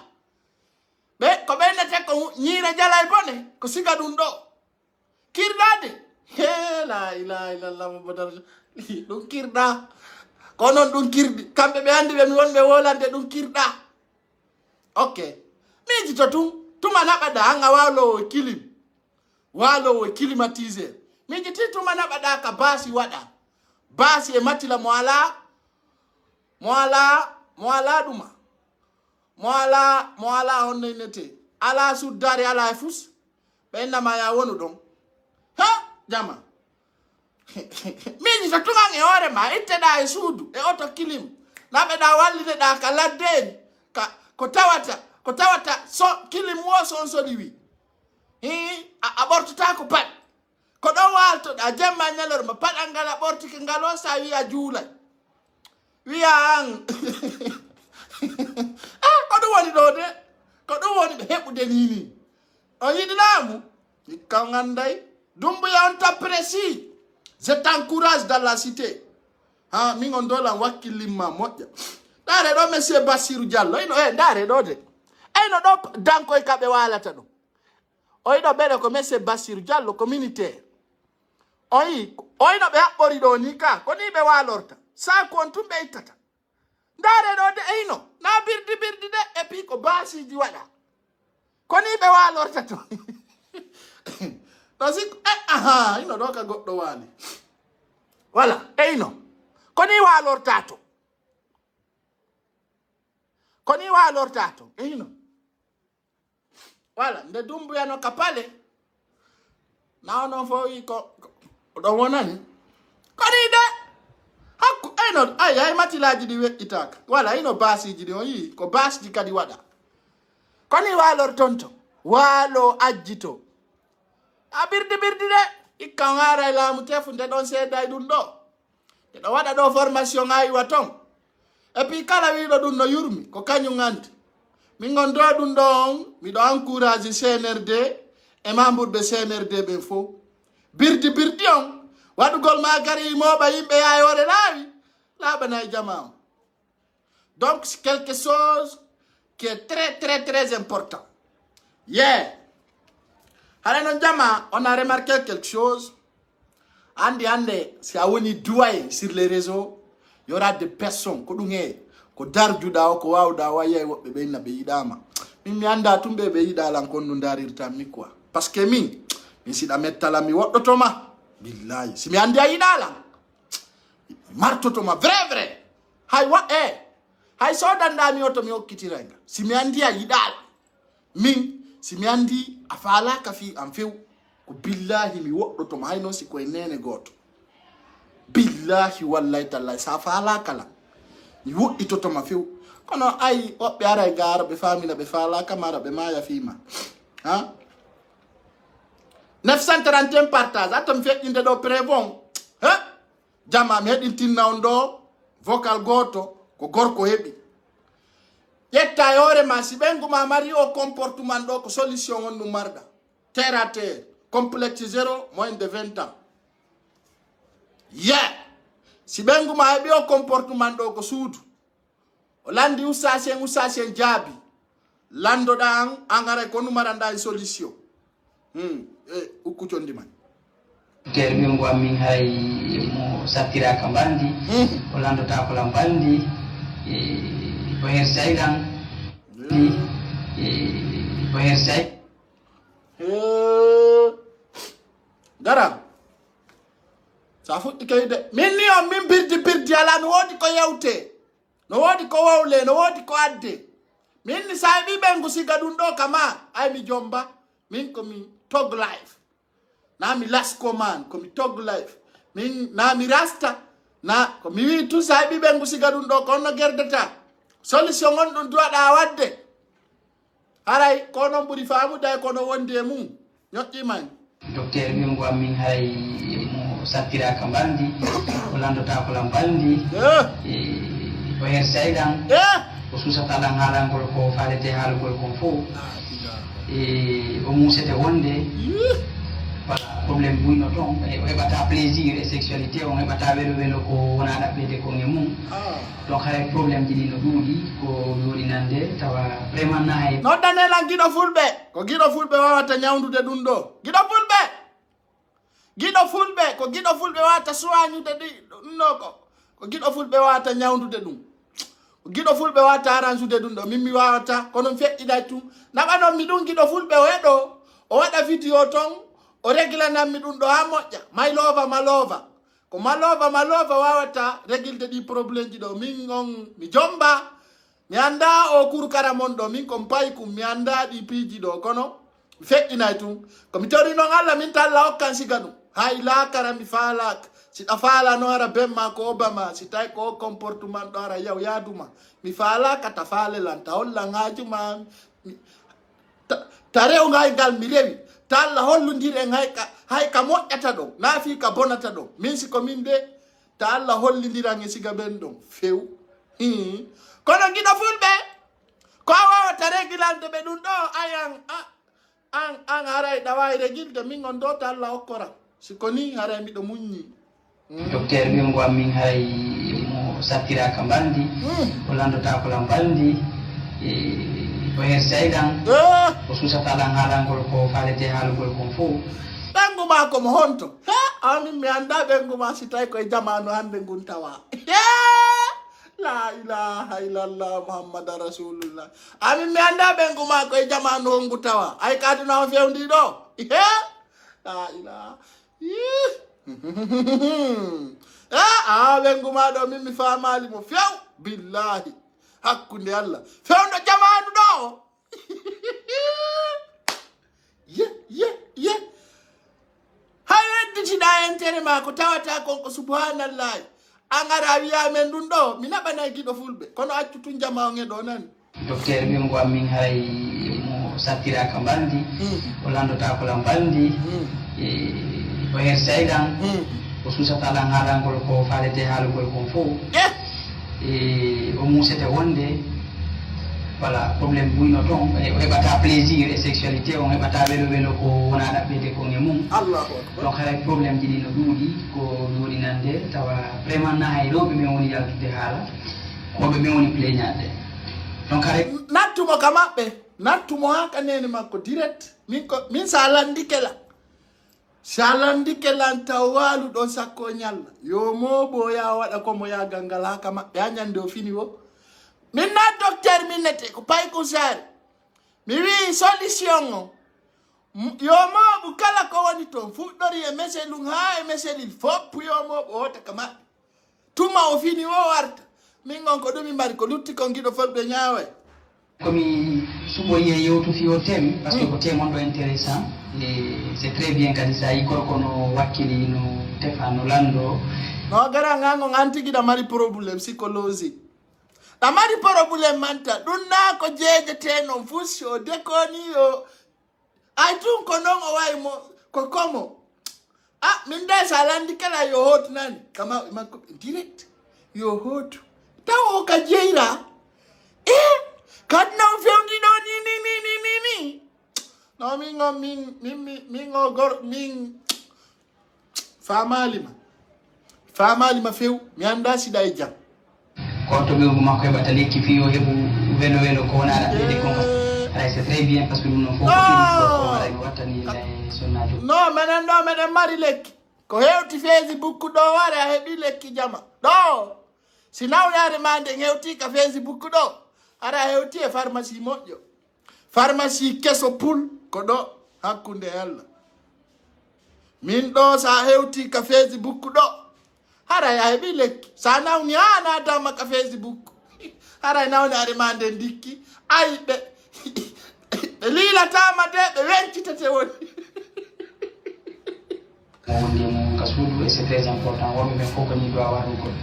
be ko benete ko nyira jalay bone ko siga dun do kirdade he la ilaha illallah muhammad dun kirda konon dun kirdi kambe be andi be mi wonbe wolande dun kirda okay miji to tuma na bada anga walo climatiser miji ti tuma na bada ka basi wada basi e matila mwala duma mwala honne nete ala sudari ala fus benna ma ya wonu don ha jama miji to tunga nge ore ma ite da e sudu e oto kilim na be da walli da kala den ka ko tawata so kilim wo so diwi abortu ta ko pat ko do walto da jemma nyalor ma pat angala abortu ke ngalo sa wi a juula wi an ko do woni do de ko do woni be hebude nini o yidi lamu ikangandai dumbu ya on ta précis je t'encourage dans la cité mi ngondola wakilima moja dare do monsieur Bassirou Diallo ino dare do de no do danko e kabe walata do do bere ko monsieur Bassirou Diallo communautaire no be habbori do ni ka ko ni be walorta sa kontu be itata dare do de no na birdi de e pi ko basi di wada ko ni be walorta to Tasik ino do ka goddo wali wala no ko ni walorta to no wala nde dumbu ya no kapale na ono fo ko do wonani ko ni de hakku no ay matilaji di itaka wala ino basi ji di ko basi di kadi wada ko ni walortonto walo ajjito birdi de ikangara la mutefu nde don sedai dun do wada do formation ay waton e pi kala wi do dun no yurmi ko kanyu ngant mi ngondo dun don mi do encourager CNRD e membre de CNRD be fo birdi on wadu gol ma gari mo ba yimbe ay ore lawi la bana jama donc c'est quelque chose qui est très important alors jama on a remarqué quelque chose ande si a woni douay sur les réseaux il y aura des personnes ko dunge ko darjuda ko wawda waye wobbe be na be yidama mi anda tumbe be yidala kondu darirta mi quoi parce que mi sida metala mi woddoto ma billahi si mi andi yidala martoto ma vrai hay hay so danda mi oto mi okkitirenga si mi andi yidala si mi andi afala ka fi am few ko billahi mi woddoto ma hayno si ko nene goto billahi wallahi tallahi sa fala kala ni wodi to ma few kono ay wobbe ara gar be famina be fala kamara be maya fima 931 partage atom feddinde do prévon jama me hedin tinnaw vocal goto ko gorko hebi yetta yore ma si bengu ma mari o comportement do ko solution on no marda terre à terre complexe 0 moins de 20 ans si bengu ma hebi o comportement do ko suudu o landi usasen jabi lando dan angare ko no maranda solution ukuchondi man termi ngo amin hay mo satira kambandi o lando ta ko lambandi ko her saydan ko her say gara sa futti kayde minni on min birdi ala no wodi ko yewte no wodi ko wawle no wodi ko adde minni sa bi bengu siga dun do kama ay mi jomba min ko mi tog life na mi last command ko mi tog life min na mi rasta na ko mi wi tu sa bi bengu siga dun do ko no gerdata solution on dun duada wadde haray ko non buri faamu day ko no wonde mum nyoti man docteur mi ngo amin hay mo satira kambandi o lando ta ko lambandi ko her saydan ko susata lan halangol ko falete halugol ko fo o musete wonde wala problème buyno ton e heɓata plaisir et sexualité on heɓata welo welo ko wona ɗaɓɓede ko e mum donc haray probléme ji ɗi no ɗuuɗi ko yoɗinande tawa vraiment na hay noddanelan giɗo fulɓe ko giɗo fulɓe wawata ñawdude ɗum ɗo giɗo fulɓe ko giɗo fulɓe wawata soignude ɗum ɗo ko giɗo fulɓe wawata ñawdude ɗum ko giɗo fulɓe wawata arransude ɗum ɗo min mi wawata kono mi feƴƴiɗay tum naɓanon mi ɗum giɗo fulɓe o heɗo o waɗa vidéo ton o réglananmi ɗum ɗo ha moƴƴa malova ko malova wawata régilde ɗi probléme ji ɗo min on mi jomba mi anda o kurkara mon ɗo min kon paykum mi anda ɗi piiji ɗo kono mi feƴƴinay tum komi tori noon Allah min talla hokkan siga ɗum hay lakara mi falaka siɗa falano ara bemma ko obama si tawi ko comportement ɗo ara yaw yaduma mi falaka ta falelan ta hollan hajuma ta rewgay ngal mi rewi ta Allah holludiren hay ka moƴƴata ɗon na fi ka bonata ɗon min siko min de ta Allah hollidiran e siga ɓen ɗon few kono giɗo fulɓe ko a wawata régilande ɓe ɗum ɗo ayan an haray ɗawawi régilde min on do ta Allah hokkora siko ni haray miɗo muññi docteur ɓiyongo am min haray mo sattiraka mbaldi o landotako la mbaldi ko her sayɗan o susata lan haalangol ko falete haalugol kon fof ɓengu ma komo honto amin mi anda ɓengu ma si tawi koye jamanu hande ngun tawa la ilaha illallah muhammada rasulullah amin mi anda ɓengu ma koye jamanu hongu tawa ay kaduna o fewndi ɗo la ilaha ɓengu ma ɗo min mi famali mo few billahi hakkunde Allah fewndo jamanu ɗo ye hay wedditiɗa entere ma ko tawata kon ko subhanallahi an ara wiya men ɗum ɗo mi naɓanay giɗo fulɓe kono accu tun jama on e ɗo nani docteur ɓiyongo am min haray mo sattiraka mbaldi o landotako la mbaldi ko her sayɗan o susata lan haalangol ko falete haalugol kon fof o musete wonde voilà probléme buyno ton o heɓata plaisir et sexualité on heɓata welo welo ko wona ɗaɓɓede kon e mum donc haray probléme ji ɗi no ɗuuɗi ko yoɗinande tawa vraiment na hay rewɓe ɓen woni yaltude haala koɓe ɓen woni plaignade donc haray nattumo ka maɓɓe nattumo ha kanene makko direct min sa landike lan taw waluɗo sakko ñalla yo moɓo ya waɗa komo yagal ngal ha ka maɓɓe ha ñande o fini wo min na docteur minnete ko payko sare mi wi solution o yo moɓu kala ko woni toon fuɗɗori e meselum ha e meselil fopp yo moɓo hota ka maɓɓe tuma o fini wo warta min on ko ɗumi mari ko lutti kon giɗo folɓe ñaaway komi suɓoyi e yewtu fiyo thème par ce que ko thème on ɗo intéressant et c'est très bien kadi sa yi gorko no wakkili no tefa no lando no gara ngango ngantigiɗa mari probléme psychologique ɗa mari probléme manta ɗum na ko jeejete non fusi o dekoni o ay tun ko non o wawi mo ko komo min de sa landi kala yo hotu nani kama makko direct yo hotu taw o ka jeyra kadi non fewndi ɗo ni no min famalima few mi anda siɗa e jam koto ɓewgu makko heɓata lekki fiyo heɓu welo welo ko wona ɗaɓɓede kon aray c'est très bien par ce que ɗum noon fof ko aray mi wattani e sonnajo non minen ɗo meɗen mari lekki ko hewti Facebook ɗo ware a heeɓi lekki jama ɗo si nawnare ma nde hewti ka Facebook ɗo ara hewti e pharmacie moƴƴo pharmacie keso pul ko ɗo hakkunde Allah min ɗo sa hewti ka Facebook ɗo haray a heeɓi lekki sa nawni ha natama ka Facebook haray nawnare ma nde dikki ayi ɓe lilatama de ɓe wencitete woni wonde mo ka suudu et c'est très important wonɓe ɓen fof koni dowa waɗugol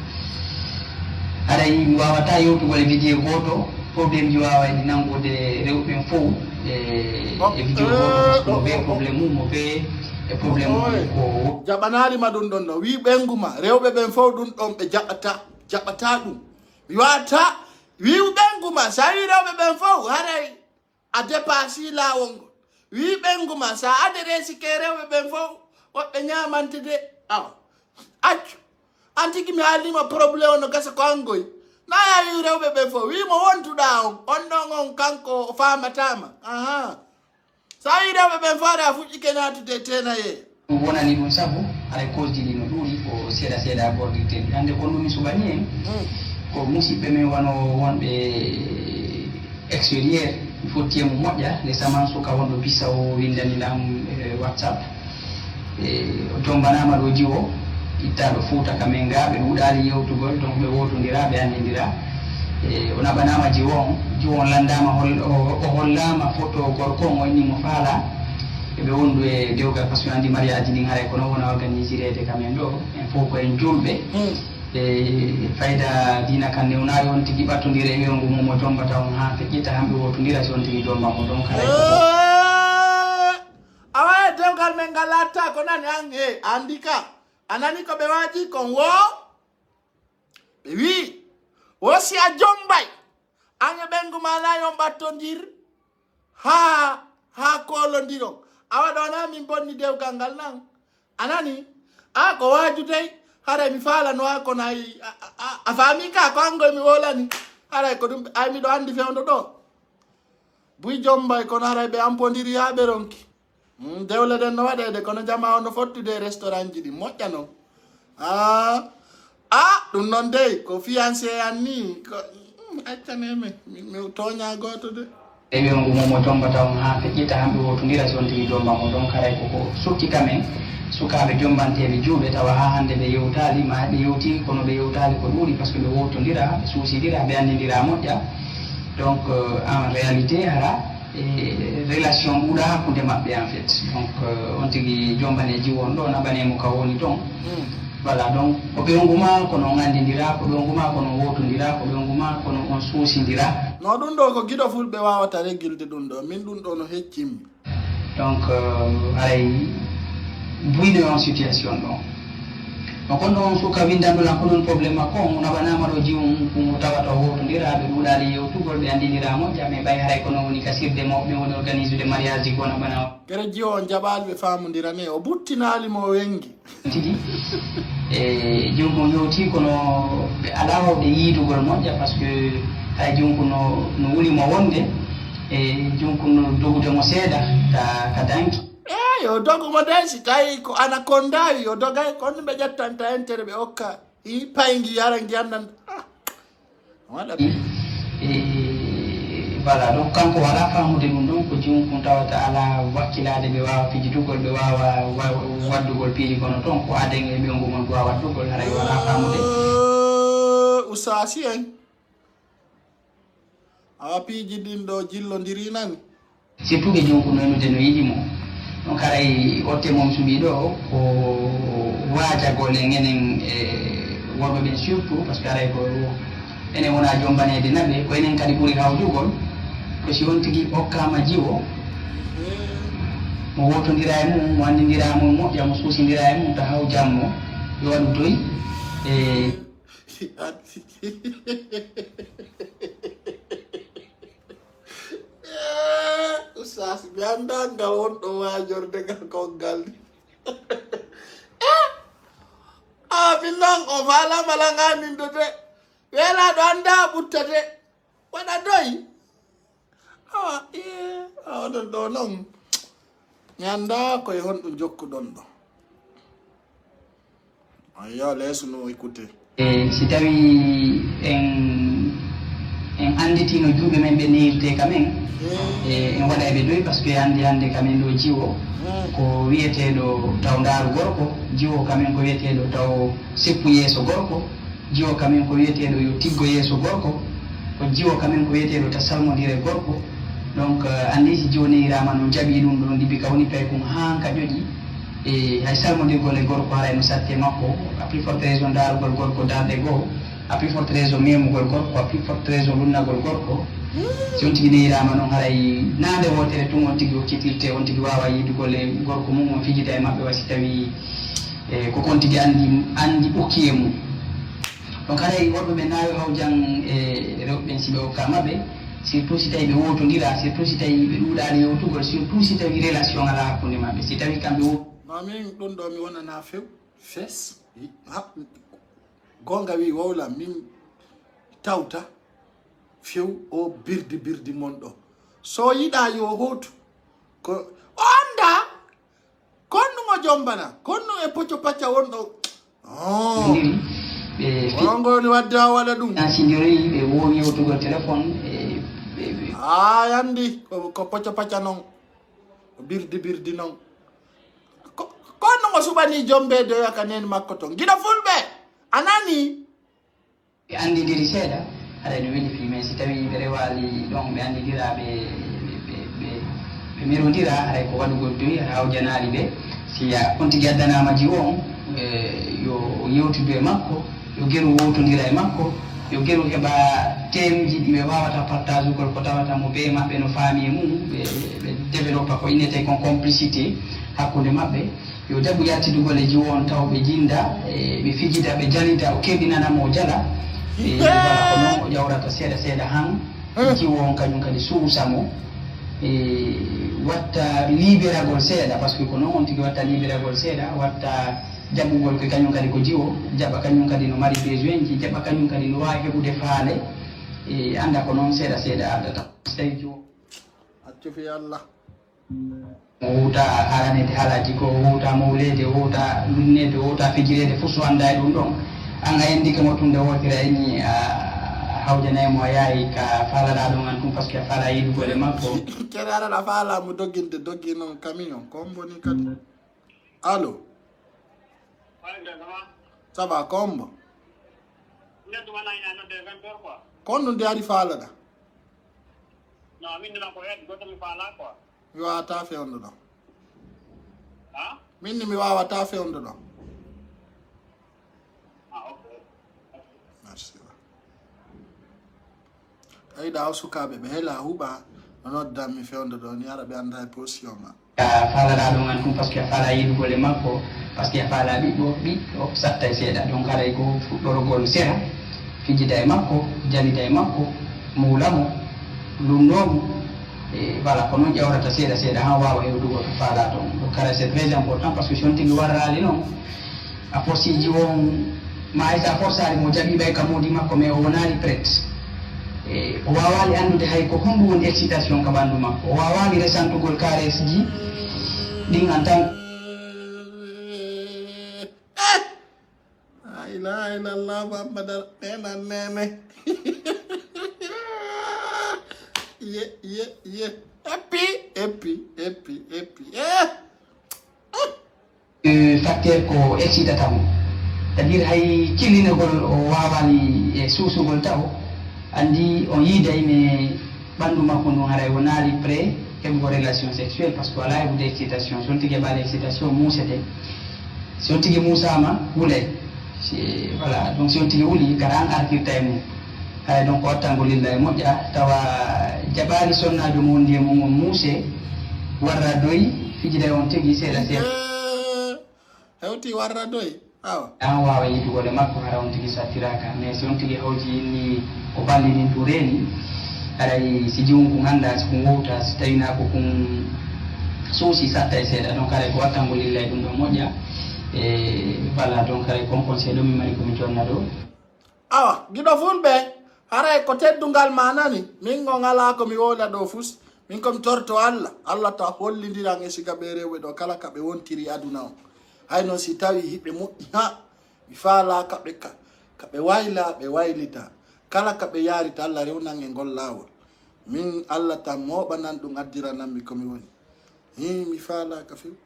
haray mi wawata yewtugol e vidéo goto probléme ji wawa ɗi nangude rewɓe ɓen fof e vidéo goto par ce que mo ɓe probléme mum mo ɓe e probléme mum ko jaɓanarima ɗum ɗon ɗo wi ɓenguma rewɓe ɓen fof ɗum ɗon ɓe jaɓata ɗum mi wata wi ɓenguma sa wi rewɓe ɓen fof haray a dépassi lawol ngol wi ɓenguma sa adresi ke rewɓe ɓen fof woɓɓe ñamante de awa accu antiki mi haalima probléme ono gasa ko angoy na yawi rewɓe ɓe fof wimo wontuɗa on ɗon on kanko famatama aha sa wi rewɓe ɓen faada fuɗɗike natude tenaye wonani ɗum sabu aɗa cause ji ɗi no ɗuuɗi ko seeɗa seeɗa bordirteɗi hande kon ɗumi suɓani en ko musidɓe men wano wonɓe extérieur il faut tiyemu moƴƴa récemment suka wonɗo bisa o windaniɗam whatsapp o tombanama ɗo jiwo ittaɗo Fouta kamen ga ɓe ɗuɗali yewtugol donc ɓe wotodira ɓe andidira o naɓanama jiwo on landama o hollama photo gorko o innimo faala eɓe wondu e dewgal par ce que andi mariage ɗin haray kono wona organisirede kamen ɗo en fof koyen julɓe fayda dina kan newnayi on tigui ɓattodira e wewngu mum o jombata on ha feƴƴita hamɓe wotodira si on tigui jombamo donc haray awa dewgal men ngal latta ko nani an he andi ka anani ko ɓe waji kon wo ɓe wi wo si a jombay an e ɓengu ma nayi on ɓattodir ha kolodiron awa ɗona min bonni dewgal ngal nan anani a ko wajutey haray mi falano ha kono ay a faami ka ko angoy mi wolani haray ko ɗum ay miɗo andi fewdo ɗo buy jombay kono haray ɓe ampodiri ha ɓe ronki dewle den no waɗede kono jama o no fottude restaurant ji ɗi moƴƴa noon ɗum noon dey ko fiancé an ni ko accaneme mi toña goto de e wewngu mum o jombata on ha feƴƴita hamɓe wotodira si on tigui jombamo donc haray koko sukki kamen sukaɓe jombanteɓe juuɓe tawa ha hande ɓe yewtali ma ɓe yewti kono ɓe yewtali ko ɗuuɗi par ce que ɓe wotodira ɓe suusidira ɓe andidira moƴƴa donc en réalité hara relation ɓuuɗa hakkude maɓɓe en fait donc on tigui jombane jiwon ɗo naɓanemo ka woni toon voilà donc ko ɓewnguma kono on andidira ko ɓewnguma kono wotodira ko ɓewnguma kono on suusidira no ɗum ɗo ko guiɗo fulɓe wawata reguilde ɗum ɗo min ɗum ɗo no heccimmi donc haray buyde on situation ɗo donc on ɗo on suka windanɗolan ko ɗon probléme makko on naɓanama ɗo jiwo mum tawata wotodira ɓe ɗuuɗali yewtugol ɓe andidira moƴƴa mais ɓay haray kono woni kasirde mawɓe woni organise de mariage ji gona bana kere jiwo on jaɓali ɓe famodirane o buttinalimo o wengi tigi e jonko yewti kono ɓe ala wawde yiidugol moƴƴa par ce que hay jonko no wulimo wonde e jonko no dogudemo seeɗa ka danki yo dogumo de si tawi ko anaconda yo dogay kono ɓe ƴettanta entere ɓe hokka i paygi yara giyannan waɗa voilà donc kanko wala famude ɗum ɗon ko jomum tawata ala wakkilade ɓe wawa fijitugol ɓe wawa waddugol piiji kono toon ko aden e ɓewngu mon duwa waddugol haray wala famude usasi en awa piiji ɗin ɗo jillodiri nani surtout ɓe jonko noynude no yiɗimo donc haray otte mom suuɓi ɗo ko waajagol en enen worɓe ɓen surtout par ce que haray ko enen wona jombanede naɓe ko enen kadi ɓuuri hawjugol ko si on tigui hokkama jiwo mo wotodira e mum mo andidira mum moƴƴa mo suusidira e mum to haw jammo yo waɗu doyi usas mi anda ngal wonɗo wajorde ngal kongal ni min noon o falamalaganinde de welaɗo anda ɓuttate waɗa doyi oɗon ɗo noon mi anda koye honɗum jokkuɗon ɗo ayo leeso no écouté si tawi en anditino juuɓe men ɓe neyirte kamen en waɗa eɓe doyi par ce que hande kamen ɗo jiwo ko wiyeteɗo taw ndaaru gorko jiwo kamen ko wiyeteɗo taw seppu yeeso gorko jiwo kamen ko wiyeteɗo yo tiggo yeeso gorko ko jiwo kamen ko wiyeteɗo ta salmodire gorko donc andi si jiwo neyirama no jaɓi ɗum ɗon ɗibi ka woni pay kum hanka ƴoƴi e hay salmodirgol e gorko haray no satte makko a plus forte raison daarugol gorko darde goo a plus forte raison memugol gorko a plus forte raison lunnagol gorko si on tigui neyirama noon haray nande wotere tun on tigui hokkitirte on tigui wawa yidugol e gorko mum on fijita e mabɓe wasi tawi ko kon tigui andi ɓokki e mum donc haray worɓe ɓe nawi hawjan e rewɓe ɓen si ɓe hokka mabɓe surtout si tawi ɓe wotodira surtout si tawi ɓe ɗuuɗani yewtugol surtout si tawi relation ala hakkude mabɓe si tawi kamɓe no min ɗon ɗo mi wonana few fes gonga wi wowla min tawta few o birdi mon ɗo so yiɗa yo hotu ko onda konnugo jombana konnu e pocco pacca wonɗo ngoni wadde ha waɗa ɗum nasindiri ɓe wowi yewtugol téléphone yandi ko pocco pacca noon birdi noon konnugo suɓani jombe doya ka neni makko ton giɗa fulɓe anani ɓe andidiri seeɗa haɗa no weli fi mais si tawi ɓe rewali ɗon ɓe andidira ɓe merodira haɗay ko waɗugol doyi hawjanali ɓe si on tigui addanama ji on yo yewtudu e makko yo geru wowtodira e makko yo geru heɓa temji ɗi ɓe wawata partage ugol ko tawata mo be maɓɓe no faami e mum ɓe développa ko innete kon complicité hakkude maɓɓe yo jaɓu yattidugol e jiwo on taw ɓe jinda ɓe fijida ɓe jalida o keɓinanamo o jala wala ko noon o ƴawrata seeɗa han jiwo on kañum kadi suusamo watta libéragol seeɗa par ce que ko noon on tigui watta libéragol seeɗa watta jaɓugol ko kañum kadi ko jiwo jaɓa kañum kadi no mari besoin ji jaɓa kañum kadi no wawi heɓude faale anda ko noon seeɗa addata so tawi jiwo accu fi allah o wuta haranede haalaji ko o wuta mawlede o wuta lunnede o wuta fijirede fof so anda e ɗum ɗon an a yandike mo tumde wotira ni hawjanaymo a yaayi ka faalaɗa ɗon an tum par ce que a faala yiɗugol e makko kere araɗa faalamu doggi noon camion komboni kadi allo ça va kombo kon ɗum de ari faalaɗa mi wawata fewndo ɗon minni mi wawata fewndo ɗon merci tawiɗa o sukaɓe ɓe heela huuɓa no noddanmi fewndo ɗo ni ara ɓe anda e position ma a faalaɗa ɗum an tum par ce que a faala yiɗugol e makko par ce que a faala ɓiɗɗo satta e seeɗa donc haɗay ko fuɗɗorogol sera fijida e makko jalida e makko muulamo lumnomo voilà ko noon ƴewrata seeɗa han wawa hewdugo to faala toon donc kara c'est très important par ce que si on tigui warrali noon a forciji on ma hay sa forçali mo jaɓiɓay ka moodi makko mais o wonali prête o wawali andude hay ko honɗum woni excitation ka ɓandu makko o wawali resantugol caresse ji ɗin en tant la ilaha illallah muhammadar nenan nene ye epi facteur ko excitata mo c'est à dire hay cillinagol o wawali e suusugol taw andi on yiiday mais ɓandu makko ndun haray o naali pré heɓugo relation sexuelle par ce que wala heɓude excitation si on tigui ɓaali excitation muusete si on tigui muusama huulay voilà donc si on tigui huuli kara an artirta e mum hay donc o wattango lilla e moƴƴa tawa jaɓali sonnajo mo wondi e mum on muuse warra doyi fijida on tigui seeɗa hewti warra doyi awa an wawa yidugol e makko hara on tigui sattiraka mais si on tigui hawti inni ko ballinin to reeni haray si jiwum ko ganda siko wowta si tawina ko kum suusi satta e seeɗa donc haray ko wattango lilla e ɗum ɗo moƴƴa voilà donc haray kon conseil ɗo mi mari komi jonna ɗo awa giɗo fulɓe haray ko teddungal ma nani min go ngala komi wowla ɗo fus min komi torto allah ta hollidiran e siga ɓe rewɓe ɗo kala kaɓe wontiri aduna o hayno si tawi hiɓe moƴƴi ha mi faala kaɓe wayla ɓe waylita kala kaɓe yarita allah rewnan e ngol lawol min allah tan moɓanan ɗum addirananmi komi woni mi faalaka few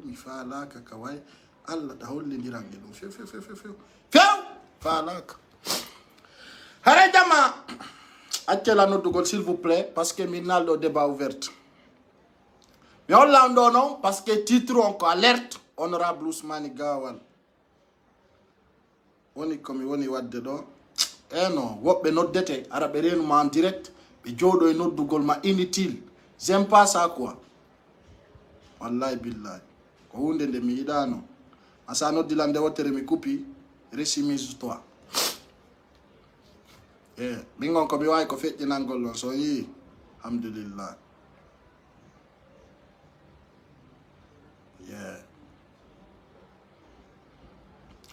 mi faalaka ka way allah ta hollidiran e ɗum few faalaka hara jama accela noddugol s'il vous plaît parce que min nalɗo débat ouverte mi holla on ɗo noon parce que titre on ko alerte honorable Ousmane Gawal woni komi woni wadde ɗo non woɓɓe noddete ara ɓe renuma en direct ɓe jooɗo e noddugol ma inutile j'aime pas ça quoi wallahi billahi ko hunde nde mi yiɗano asa noddila nde wottere mi coupi resimise toi min gon komi wawi ko feƴƴinangol ɗon so yi alhamdulillah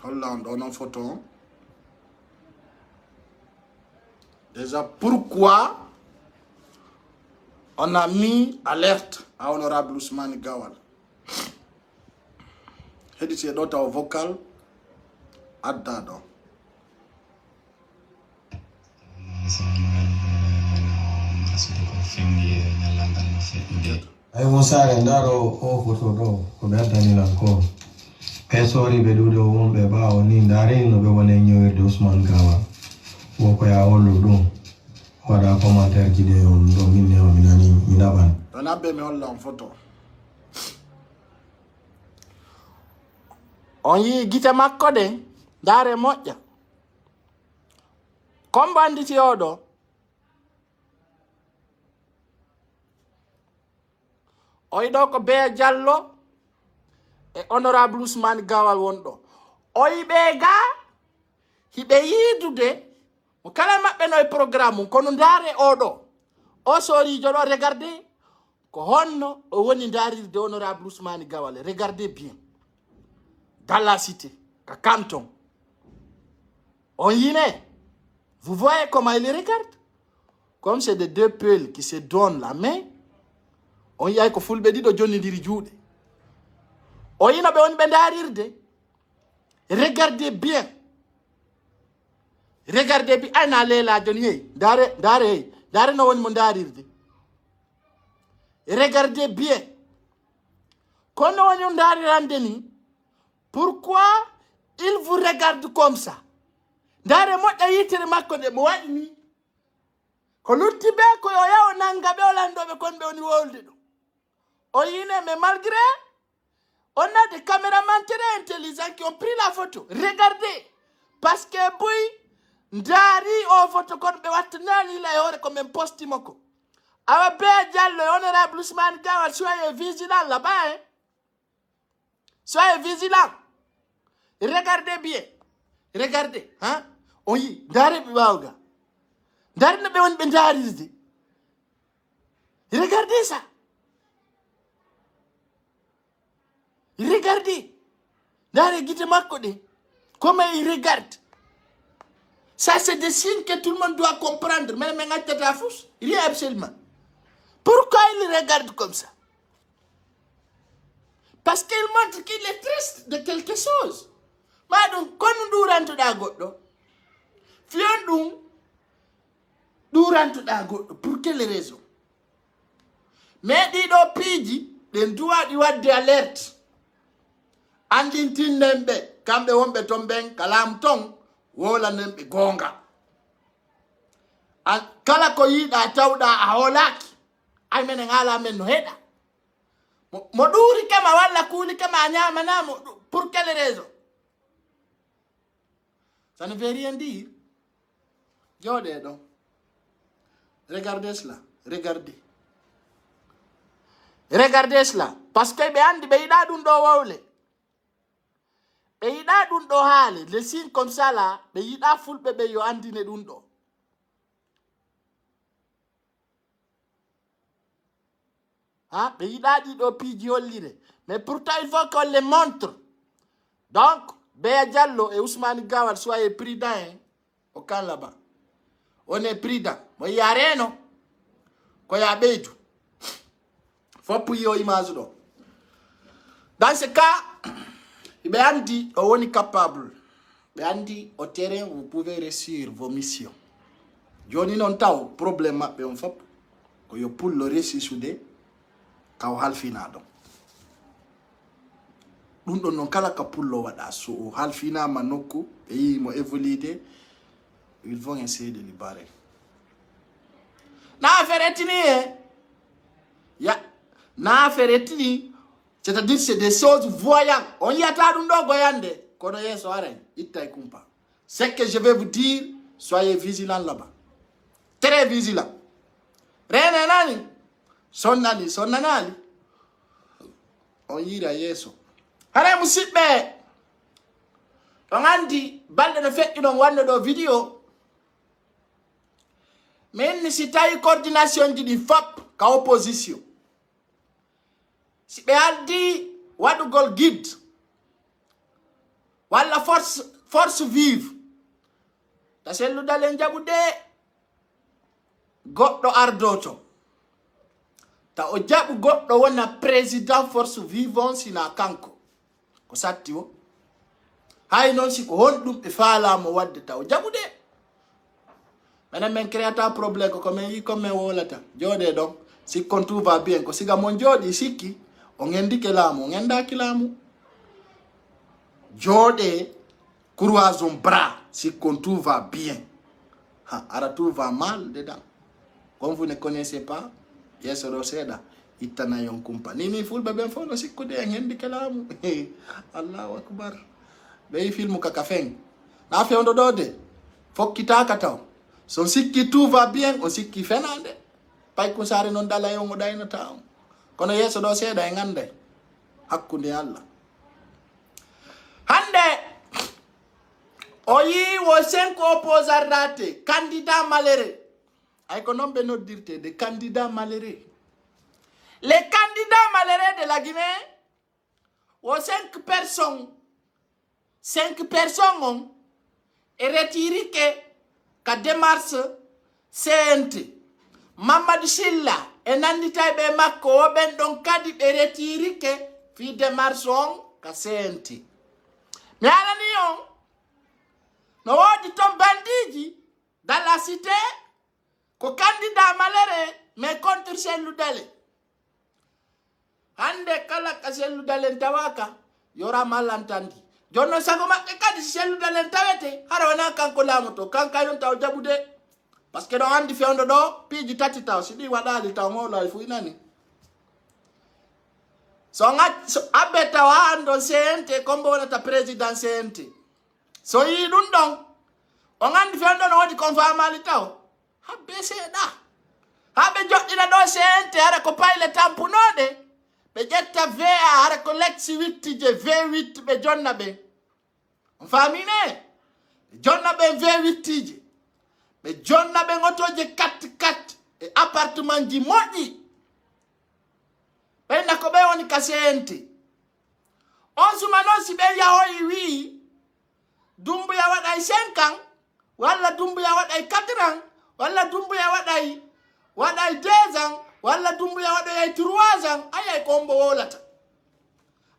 Hollande, on a photo. Déjà, pourquoi on a mis alerte à Honorable Ousmane Gawal? C'est d'autres vocal à Dado. ay musare ndaro o photo do ko bedani lan ko pesori be dudo wonbe ba oni ndare no be wone nyoyirde Ousmane Gawal wo ko ya wollu dum wada commentaire jide on do minne o minani minaban On a bien mis en photo. On y gite makko de ndare moƴƴa kombanditi oɗo oyiɗo ko Bea Diallo e honorable Ousmane Gawal wonɗo oyiɓe ga hiɓe yiidude mo kala maɓɓe no e programme mum kono ndaare oɗo o sorijo ɗo regardez ko honno o woni ndarirde honorable Ousmane Gawal. Regardez bien dans la cité ka canton on yine. Vous voyez comment il regarde? Comme c'est des deux peuls qui se donnent la main. On y a ko fulbe dido joni diri juude. O yina be on be ndarirde. Regardez bien. Regardez bien ana lela joni hey. Dare no woni mo ndarirde. Regardez bien. Kono woni ndarirande ni. Pourquoi il vous regarde comme ça? Dare moƴƴa yitere makko de mo waɗi ni ko lutti be ko yo yaw nanga be olandoɓe kon ɓe woni wolde ɗo o yine. Mais malgré on a des caméramans très intelligents qui ont pris la photo. Regardez parce que buy ndari o photo kon ɓe wattanani la e hoore ko men postimo ko awa Bea Diallo e honorable Ousmane Gawal. Soyez vigilant là-bas hein. Soyez vigilant. Regardez bien. Regardez hein. Oui, ndare ɓe wawga ndare no ɓe woni ɓe ndarirde. Regardez ça. Regardez ndare guite makko ɗe comment il regarde. Ça c'est des signes que tout le monde doit comprendre. Mais ngaccata fous rien absolument. Pourquoi il regarde comme ça? Parce qu'il montre qu'il est triste de quelque chose. Maɗum kono ɗurantuɗa goɗɗo fiyon ɗum ɗurantuɗa goɗɗo pour quelle raison? Mais ɗiɗo piiji ɗen duwaɗi wadde alerte andintinnen ɓe kamɓe wonɓe ton ɓen kalam ton wolanen ɓe gonga. Kala ko yiɗa tawɗa a holaki ay menen haala men no heɗa mo ɗuuri kema walla kuuli kema a ñamanamo pour quelle raison? Ça ne veut rien dire. Regardez cela. Regardez. Regardez cela. Parce que be andi be ida dun do wawle. Be ida dun do haale. Les signes comme ça là, be ida fulbe be yo andi ne dun do. Hein? Be ida di do piji hollire. Mais pourtant il faut qu'on les montre. Donc Bea Diallo et Ousmane Gawal, soyez prudents hein, au camp là-bas. On est prudents. Mais il n'y a rien, non? Quand il y a bédou. Faut pour y image. Dans ce cas, il est dit, on est capable. Il est dit, au terrain, vous pouvez réussir vos missions. Johnny non tao problème, mais on faut que vous pouvez le réussir soudé, quand vous avez finado. Ɗum ɗon non kala ka pullo waɗa so o halfinama nokku ɓe yi mo évoluide ils vont essayer de libérer na affaire etini na affaire etini c'est-à-dire c'est des choses voyantes on yiyata ɗum ɗo goyande kono yeeso aren itta e kumpa. C'est que je vais vous dire, soyez vigilants là-bas, très vigilants. Rene nani sonnani sonnanali on yira yeeso hare musidɓe on andi balɗe no feƴƴi ɗon wanno ɗo vidéo min si tawi coordination ji ɗi fop ka opposition si ɓe addi waɗugol guide walla force vive ta selludale jaɓude goɗɗo ardoto ta o jaɓu goɗɗo wona président force vive on sina kanko ko satti o hay noon siko honɗum ɓe faalamo wadde ta o jaɓude menen men créata probléme ko min yi comme min wolata jooɗe ɗon sikkon tout va bien ko siga mon jooɗi sikki o gendike laamu o gendaki laamu jooɗe croison bras sikkon tout va bien ara tout va mal dedans comme vous ne connaissez pas yeeso seeɗa ittana yon kumpa ni fulɓe ɓen fof no sikkude en gendike laamu allahu akbar ɓe filmu kaka fen na fewdo ɗo de fokkitaka taw so sikki tout va bien o sikki fenade pay ko sare non dala yon o ɗaynota on kono yeeso ɗo seeɗa e gande hakkude Allah hande o yi wo 5 opposants raté candidat malheureux ay ko non ɓe noddirte de candidat malheureux les candidats malheureux de la Guinée wo 5 personnes on e retiri ke ka démarche CNT Mamadou Silla e nanditay ɓe makko o ɓen ɗon kadi ɓe retiri ke fi démarche on ka CNT mi alani on no woodi ton bandiji dans la cité ko candidat malheureux mais contre Cellou Dalein hande kala ka Cellou Dalein tawaka yora malantandi jonno sago maɓɓe kadi Cellou Dalein tawete hara wona kanko laamoto kanka yon taw jaɓude par ce que ɗon andi fewndo ɗo piiji tati taw si ɗi waɗali taw mawlali fu inani so abbe tawa andon CNT kombo wonata président CNT so yi ɗum ɗon on andi fewndo no waɗi kon famali taw habbe seeɗa haɓe joɗɗina ɗo CNT hara ko payle tampunoɗe ɓe ƴetta VA hara ko lex wittije V8 ɓe jonna ɓe on famine ɓe jonna ɓe V8 je ɓe jonna ɓe otoje 4x4 e appartement ji moƴƴi ɓenna ko ɓe woni ka CNT on suma noon si ɓe yahoyi wi Dumbuya waɗay 5 ans walla Dumbuya waɗay 4 ans walla Dumbuya waɗay 2 ans walla Dumbuya waɗoyay 3 ans ayay ko mbo wolata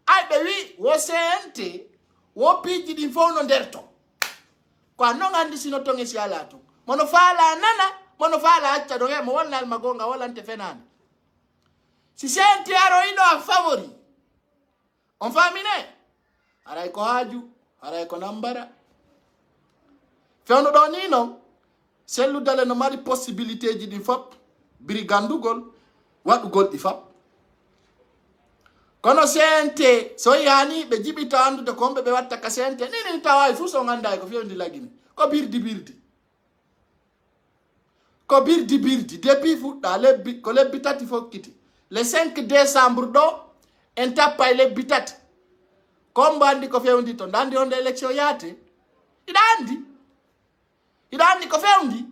ay ɓe wi wo CNT wo piiji ɗin fof no nder ton ko non andi sino ton e si ala ton mono faala nana mono faala acca ɗon e mo wonnal ma gonga wolante fenade si CNT aroyiɗo a favori on famine aray ko haaju aray ko nambara fewno ɗo ni noon Cellou Dalein no mari possibilité ji ɗin fop brigandugol waɗugol ɗi fop kono CNT so yani ɓe jiɓita andude komɓe ɓe watta ka CNT nini tawawi fuu so ganda ko fewndi lagini ko birdi depuis fuɗɗa ko lebbi tati fokkiti le 5 décembre ɗo en tappa e lebbi tati kombo andi ko fewndi to ndandi honde élection yaate iɗa andi ko fewndi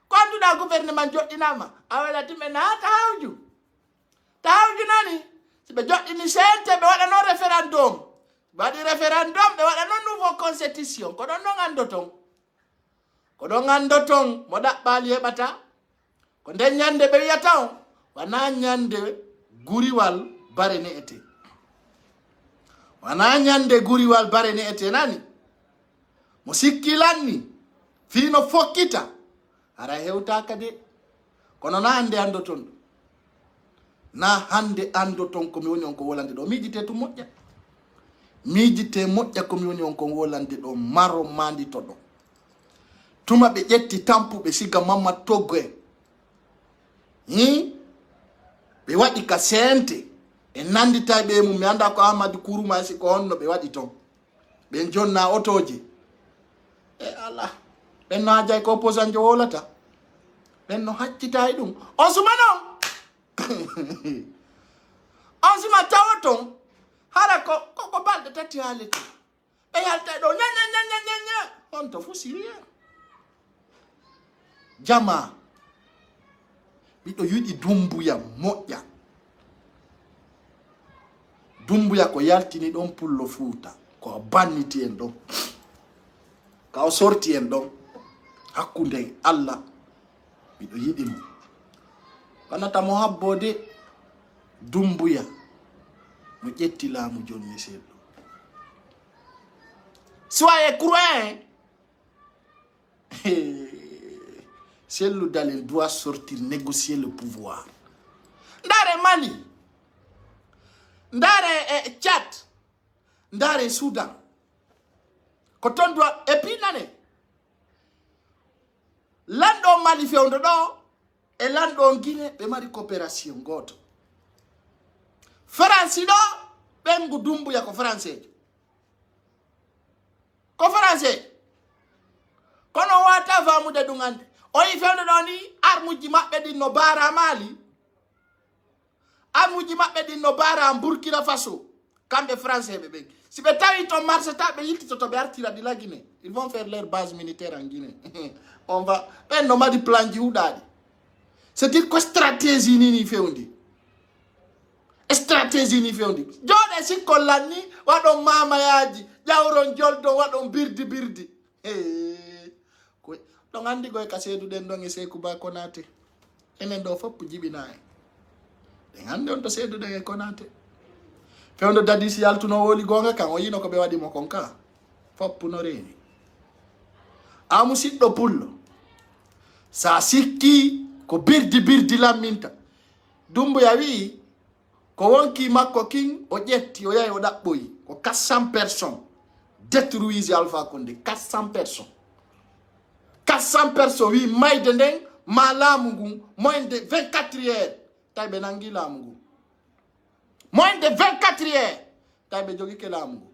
ko anduɗa gouvernement joɗɗinama a welati men ha tahawju nani si ɓe joɗɗini CNT ɓe waɗano référendum ɓe waɗi référendum ɓe waɗano nouveau constitution ko ɗon ɗon andoton mo ɗaɓɓali heɓata ko nden ñande ɓe wiyata on wana ñande guriwal bare ne ete nani mo sikkilanni fino fokkita ara hewtaka de kono na hande andoton komi woni on ko wolande ɗo miijite to moƴƴa komi woni on ko wolande ɗo maro mandi to ɗo tuma ɓe ƴetti tampuɓe siga Mamadou Toggo en ɓe waɗi ka CNT e nandita ɓe mum mi anda ko Amadou Kourouma si ko honno ɓe waɗi ton ɓen jonna otoje e ala ɓen no hajjay ko opposant jo wolata ɓen no haccita e ɗum on suma noon on suma tawa ton hara ko balɗe tati haalete ɓe yalta ɗo ñañañañaña on to fu sérieux jama ɓiɗo yiɗi Dumbuya moƴƴa ko yaltini ɗon pullo Fuuta ko banniti en ɗon ka o sorti en ɗon hakkunde Allah miɗo yiɗi mo kanata mo habbode Dumbuya mo ƴetti laamu jonni seeɗo. Soyez cruel. Sellu Dalen doit sortir, négocier le pouvoir. Ndare Mali, ndare Tchad, ndare Soudan. Quand on doit, et puis nane, lando Mali fait do et lando Guinée be mari coopération goto. France do bengu Dumbuya ko français. Ko français. Kono wata famude dungande. Oyi fewde do ni armuji mabbe din no bara Mali. Armuji mabbe din no bara Burkina Faso. Kambe français bebe. Si be tawi to marche ta be yilti to be artira di la Guinée. Ils vont faire leur base militaire en Guinée. On va ben no madi plan ji udadi. C'est-à-dire que stratégie ni fewndi. Stratégie ni fewndi. Jode si kollani wado mama yaji, jawron joldo wado birdi. Ko don andi goy kasedu den don e Sekou Ba Konate. Enen do fop jibinaay. Den andi on to sedu den e Konate. Fewndo dadi si altuno woli gonga kan o yino ko be wadi mo konka. Fop no reni. Amu siddo pullo. Sa sikki ko birdi la minta. Dumbuya wi ko wonki makko king o ƴetti o yahi o ɗaɓɓoyi ko 400 personnes détruise Alpha Condé. 400 personnes 400 personnes wi mayde nden ma laamu ngun moins de 24 heures tawi ɓe nangi laamu ngun moins de 24 heures tawi ɓe jogi ke laamu ngun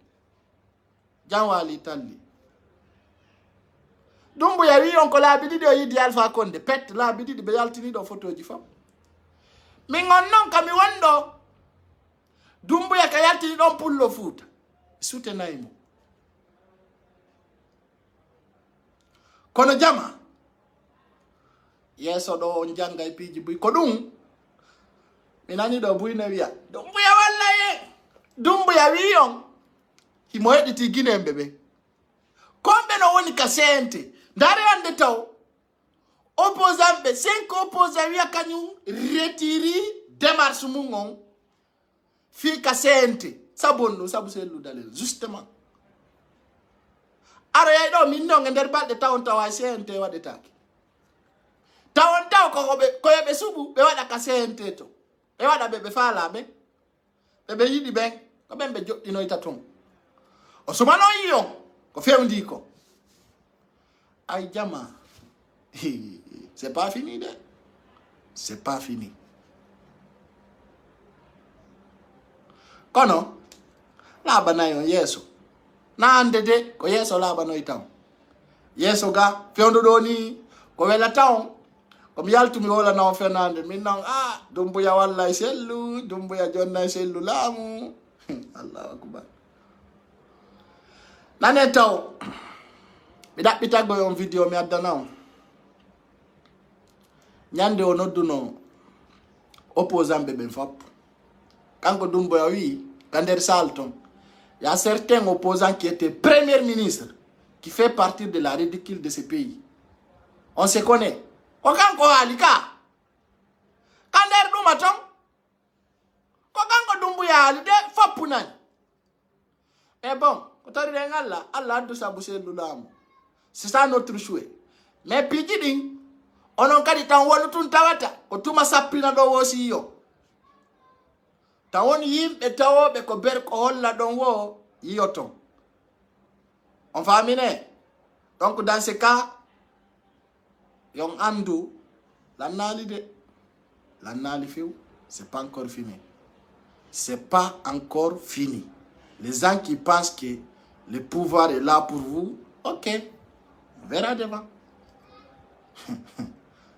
jan waali talli. Dumbuya wi on ko laabi ɗiɗi o yiddi Alpha Condé pet laabi ɗiɗi ɓe yaltiniɗo photo ji fam min on non kami wonɗo Dumbuya ka yaltini ɗon pullo Fuuta soutenayi mo kono jama yeso ɗo on janga e piiji buy ko ɗum mi nani ɗo buyne wiya Dumbuya walla ye Dumbuya wi on himo heɗiti Guinéen ɓe komɓe no woni ka sente ndare ande taw opposant ɓe 5 opposant wiya kañum retiri démarche mum on fi ka sente sabonno sabu Sellu Dalen justement aro yay ɗo min non e nder balɗe tawon tawa sente waɗetake tawon taw ko yoɓe suɓu ɓe waɗa ka sente to ɓe waɗa ɓe faalaɓe ɓe yiɗi ɓen ko ɓen ɓe joɗɗinoyta ton o sumano yi on ko fewndi ko ay jama c'est pas fini de c'est pas fini kono laabanayon yeeso na ande de ko yeeso laabanoy taw yeeso ga fewndo ɗo ni ko welata on komi yaltumi wolanawo fenande min non Dumbuya walla e Sellu Dumbuya jonna e Sellu laamu allahu akbar nane taw mi ɗaɓɓitagoy on vidéo mi addana on ñande o nodduno opposant ɓe ɓen fop kanko Dumbuya wi ka nder salle ton y a certains opposants qui étaient premier ministre qui fait partie de la ridicule de ce pays on se connaît ko kanko haali ka nder ɗuma ton ko kanko Dumbuya haali de foppu nani mais bon ko tawriɗen Allah addu sabu Sellu laamu c'est ça notre choix mais piiji ɗin onon kadi tan wonu tun tawata ko tuma sappina ɗo wosi yo tawon yimɓe tawoɓe ko ber ko holla ɗon wo yiyoton on famine donc dans ce cas yon andu lannali de lannali few c'est pas encore fini c'est pas encore fini les gens qui pensent que le pouvoir est là pour vous ok on verra devant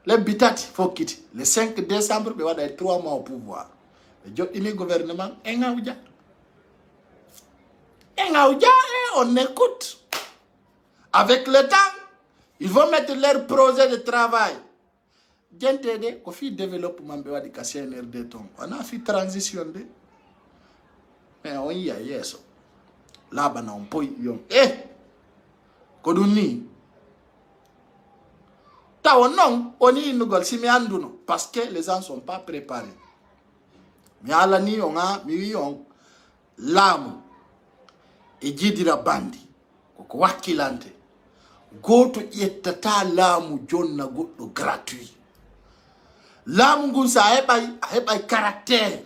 les bitati faut quitter le 5 décembre ɓe waɗa 3 mois au pouvoir ɓe joɗɗini gouvernement e ngawja et on écoute avec le temps ils vont mettre leur projet de travail jentede ko fi développement ɓe waɗi ka CNRD ton on a fi transition de mais on yiya yeeso laba na on poy yon ko dum ni taw non oni nugol si mi anduno parce que les gens sont pas préparés mi ala ni on a mi yon lamu e jidira bandi ko wakilante goto yettata lamu jonna goddo gratuit lamu ngun sa hebay caractère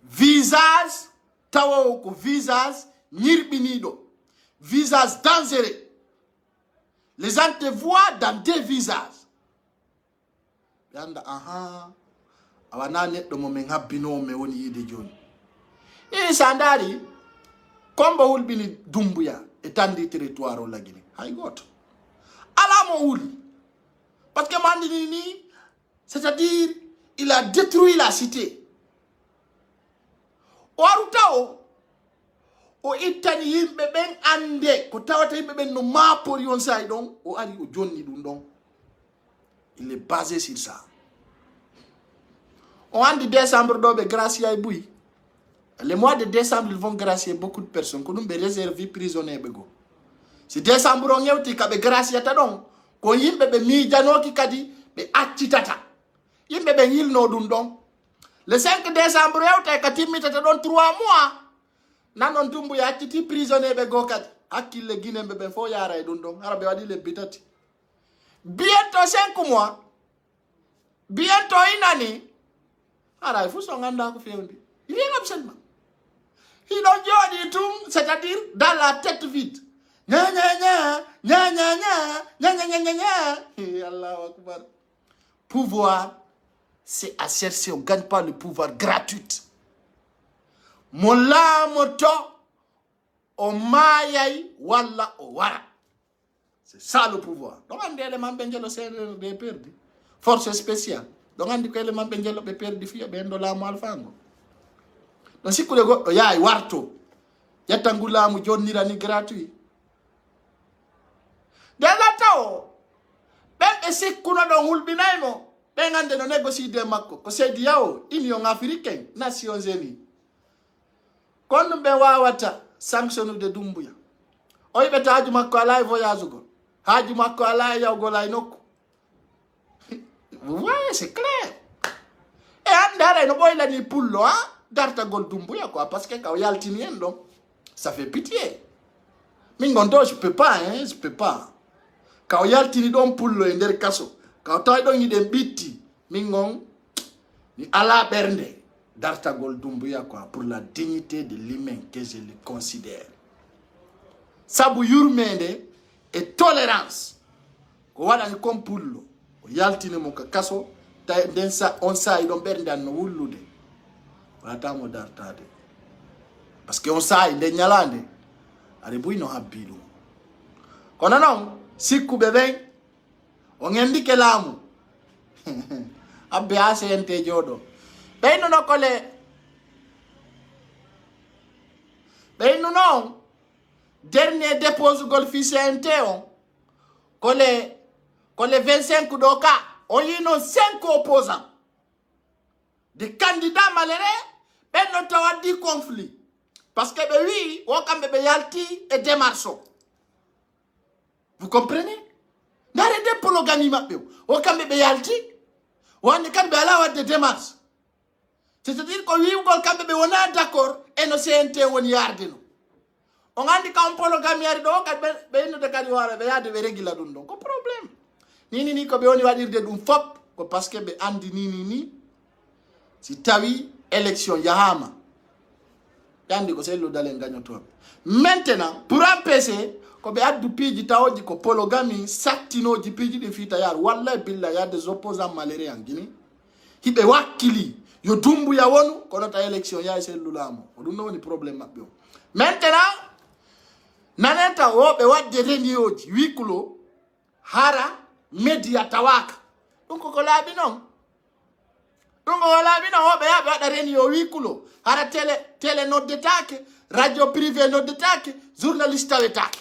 visage tawo ko visage nirbinido visage dangereux. Les gens te voient dans des visages. Yanda aha awana neddo mo men habbino me woni yide joni e sandari kombo hulbini dumbuya e tandi territoire o lagini hay goto ala mo hul parce que mandini c'est-à-dire il a détruit la cité o arutao o ittani yimbe ben ande ko tawata yimbe ben no mapori on say don o ari o jonni dum don il est basé sur ça. On andi décembre do be gracia e bouy le mois de décembre ils vont gracier beaucoup de personnes ko dum be réserver prisonniers be go si décembre on yewti ka be gracia ta don ko yimbe be mi janoki kadi be accitata yimbe be yilno dum don le 5 décembre yewta ka timmita ta don 3 mois nanon tumbu ya acciti prisonnier be go kadi akille guinembe be fo yara e dum don arabe wadi le bitati bientôt 5 mois bientôt inani ara il faut son ganda ko fewndi rien absolument il on jodi tum c'est-à-dire dans la tête vide nya Allahu akbar. Pouvoir c'est à chercher, on gagne pas le pouvoir gratuit. Mola moto o mayai wala o wara. C'est ça le pouvoir. Donc on dit élément benjelo c'est de perdu. Force spéciale. Donc on dit que élément benjelo be perdu fi be ndola mo alfango. Donc si kule go yaay warto. Yatangula mu jonnira ni gratuit. Dala taw ben sikkuno don hulbinaymo ben ande no négocier de makko ko sedi yawo Union africaine Nations Unies kon be wawata sanction de Dumbuya o yibe taaju makko ala voyage go haaju makko ala yawgo lay nokku ouais c'est clair et andara no boyla ni pullo darta gol Dumbuya quoi parce que ka yaltini en donc ça fait pitié mingondo je peux pas je peux pas. Quand yaltini don pullo e der kaso quand tay don yiden bitti mingon ni ala bernde darta gol Dumbuya quoi pour la dignité de l'humain que je le considère sabu yurmende et tolérance ko wada ni kom pullo o yaltini mo ka kaso tay den sa on sa don bernde no wullude wata mo dartade parce que on sa inde nyalande ari buino habbilu kono non sikku beben o ngendi ke lamu abbe asente jodo beyno no kole beyno non dernier dépose golfisente on kole 25 doka on yino 5 opposants des candidats malheureux benno tawadi conflit parce que be oui o kambe be yalti et démarcho. Vous comprenez? N'arrêtez de polygamy mapio. O kambe be yalti. O andi kambe ala de démarche. C'est-à-dire que oui ou kambe be wona d'accord et no CNT woni yardino. On andi kam polygamy yardo kambe be no de kadi wara be yade be régula dum donc ko problème. Ni ko be woni wadirde dum fop ko parce que be andi ni si tawi élection yahama. Yandi ko sello dalen gagno to. Maintenant pour empêcher ko be addu piji tawoji ko polygamy saktinoji piji de fita yar wallahi billahi ya des opposants malheureux en Guinée hibe wakili yo Dumbuya wonu kono ta élection ya sellulamo o dum no woni problème mabbe maintenant nanenta wobe wadde renioji wikulo hara media tawaka donc ko labi non donc ko labi non wobe ya wada renio wikulo hara télé noddetake radio privé noddetake journaliste tawetake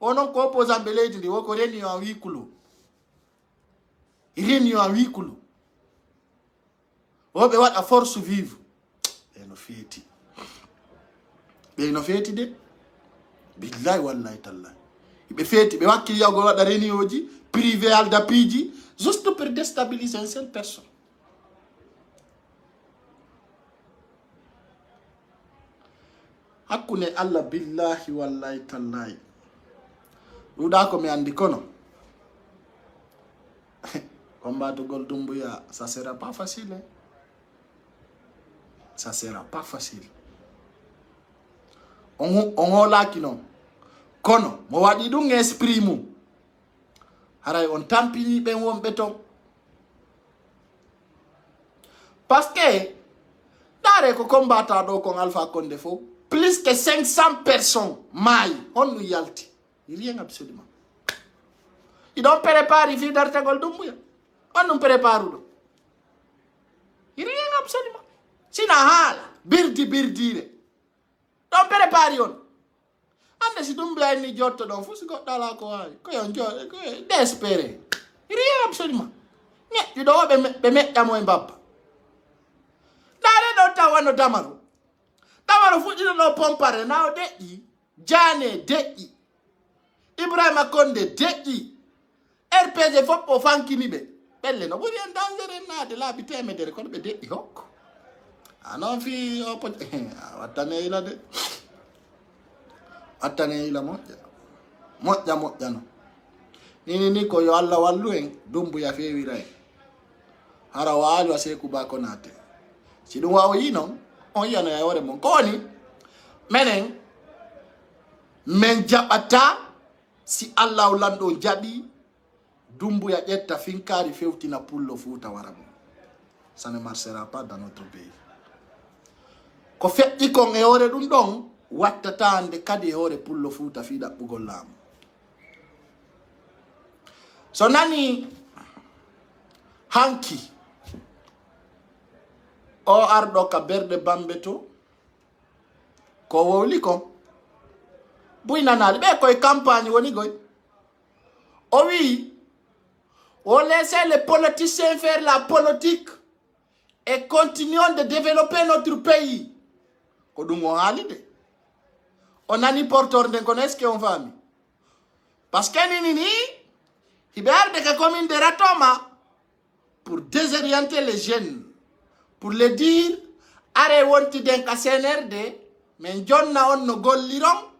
onon ko opposant beledi ndi woko réunion en wikulo réunion en wikulo wobe wada force vive e no fiti ɓe no feeti de billahi wallahi tallahi ɓe feeti ɓe wakki yago waɗa réunion ji privé alda piiji juste pour déstabiliser une seule personne. Hakune Allah billahi wallahi tallahi ɗuɗa ko mi andi kono combatugol Doumbouya ça sera pas facile hein? Ça sera pas facile on holaki non kono mo waɗi ɗum esprit mum haray on tampini ɓen wonɓe ton parce que ɗare ko combattant ɗo kon Alpha Condé fof plus que 500 personnes maayi honno yalti rien absolument iɗon prépare fi dartagol Doumbouya on ɗum prépare ɗo rien absolument sina haala birdire ɗon prépare on ande si Doumbouya ni jotto ɗon fof si goɗɗo ala ko wawi koyon jooɗe ko désespéré rien absolument ñeƴƴu ɗo ɓe meƴƴamo e mbabba ɗaɗe ɗo tawano Damaro fuɗɗino ɗo pompare na o deƴƴi Diané deƴƴi Ibrahima Condé deƴƴi RPG fof o fankini ɓe ɓelle no ɓuri en danger en naade laabi temedere kono ɓe deƴƴi hokko anon fi opo wattane ila de wattane ila moƴƴa no ni ko yo Allah wallu en Doumbouya fewira en hara waalo a Sékou Ba Konaté si ɗum wawoyi noon on yiyano e hoore mon ko woni menen men jaɓata si Allah lanɗo jaɓi Doumbouya ƴetta finkari fewtina pullo Fouta wara mum ça ne marchera pas dans notre pays ko feƴƴi kon e hoore ɗum ɗon wattata hande kadi e hoore pullo Fouta fi ɗaɓɓugol laamu so nani hanki o arɗo ka berɗe Bambe to ko wowli kon buynanali ɓe koye campagne woni goy o wi on laisse les politiciens faire la politique et continuons de développer notre pays ko ɗum o haali de o nani porteur nden kono est ce que on faami parce que nini hiɓe arde ka commune de Ratoma pour désorienter les jeunes pour le dire are wonti den ka CNRD mais jonna on no golliron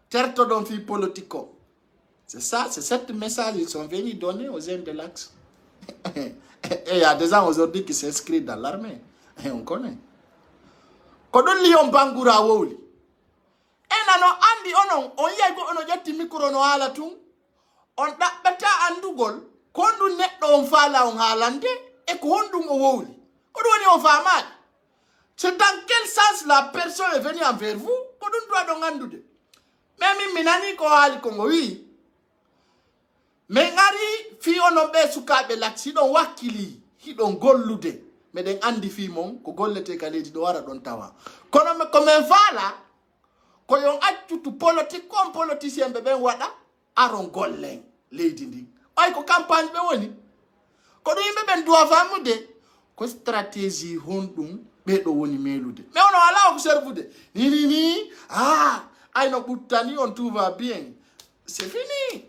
tertoɗon fi politique o c'est ça, c'est cette message ils sont venus donner aux jeunes de l'Axe. Et il y a des gens aujourd'hui qui s'inscrivent dans l'armée et on connaît ko ɗon lion bangura wowli enano andi onon on yiyay go ono ƴetti micro no haala tun on ɗaɓɓata andugol ko honɗum neɗɗo on faala on haalande e ko honɗum o wowli ko ɗum woni on faamaɗi c'est dans quel sens la personne est venue envers vous ko ɗum duwa ɗon andude mais min mi nani ko haali ko ngo wi min ari fi onon ɓe sukaɓe L'Axe hiɗon wakkili hiɗon gollude meɗen andi fi mon ko gollete ka leydi ɗo wara ɗon tawa kono ko min faala ko yon accutu politique kon politicien ɓe ɓen waɗa aron gollen leydi ndi ay ko campagne ɓe woni ko ɗum yimɓe ɓen duwa famude ko stratégie honɗum ɓeɗo woni melude mais ono ala ko servude ni ayno ɓuttani on tout va bien c'est fini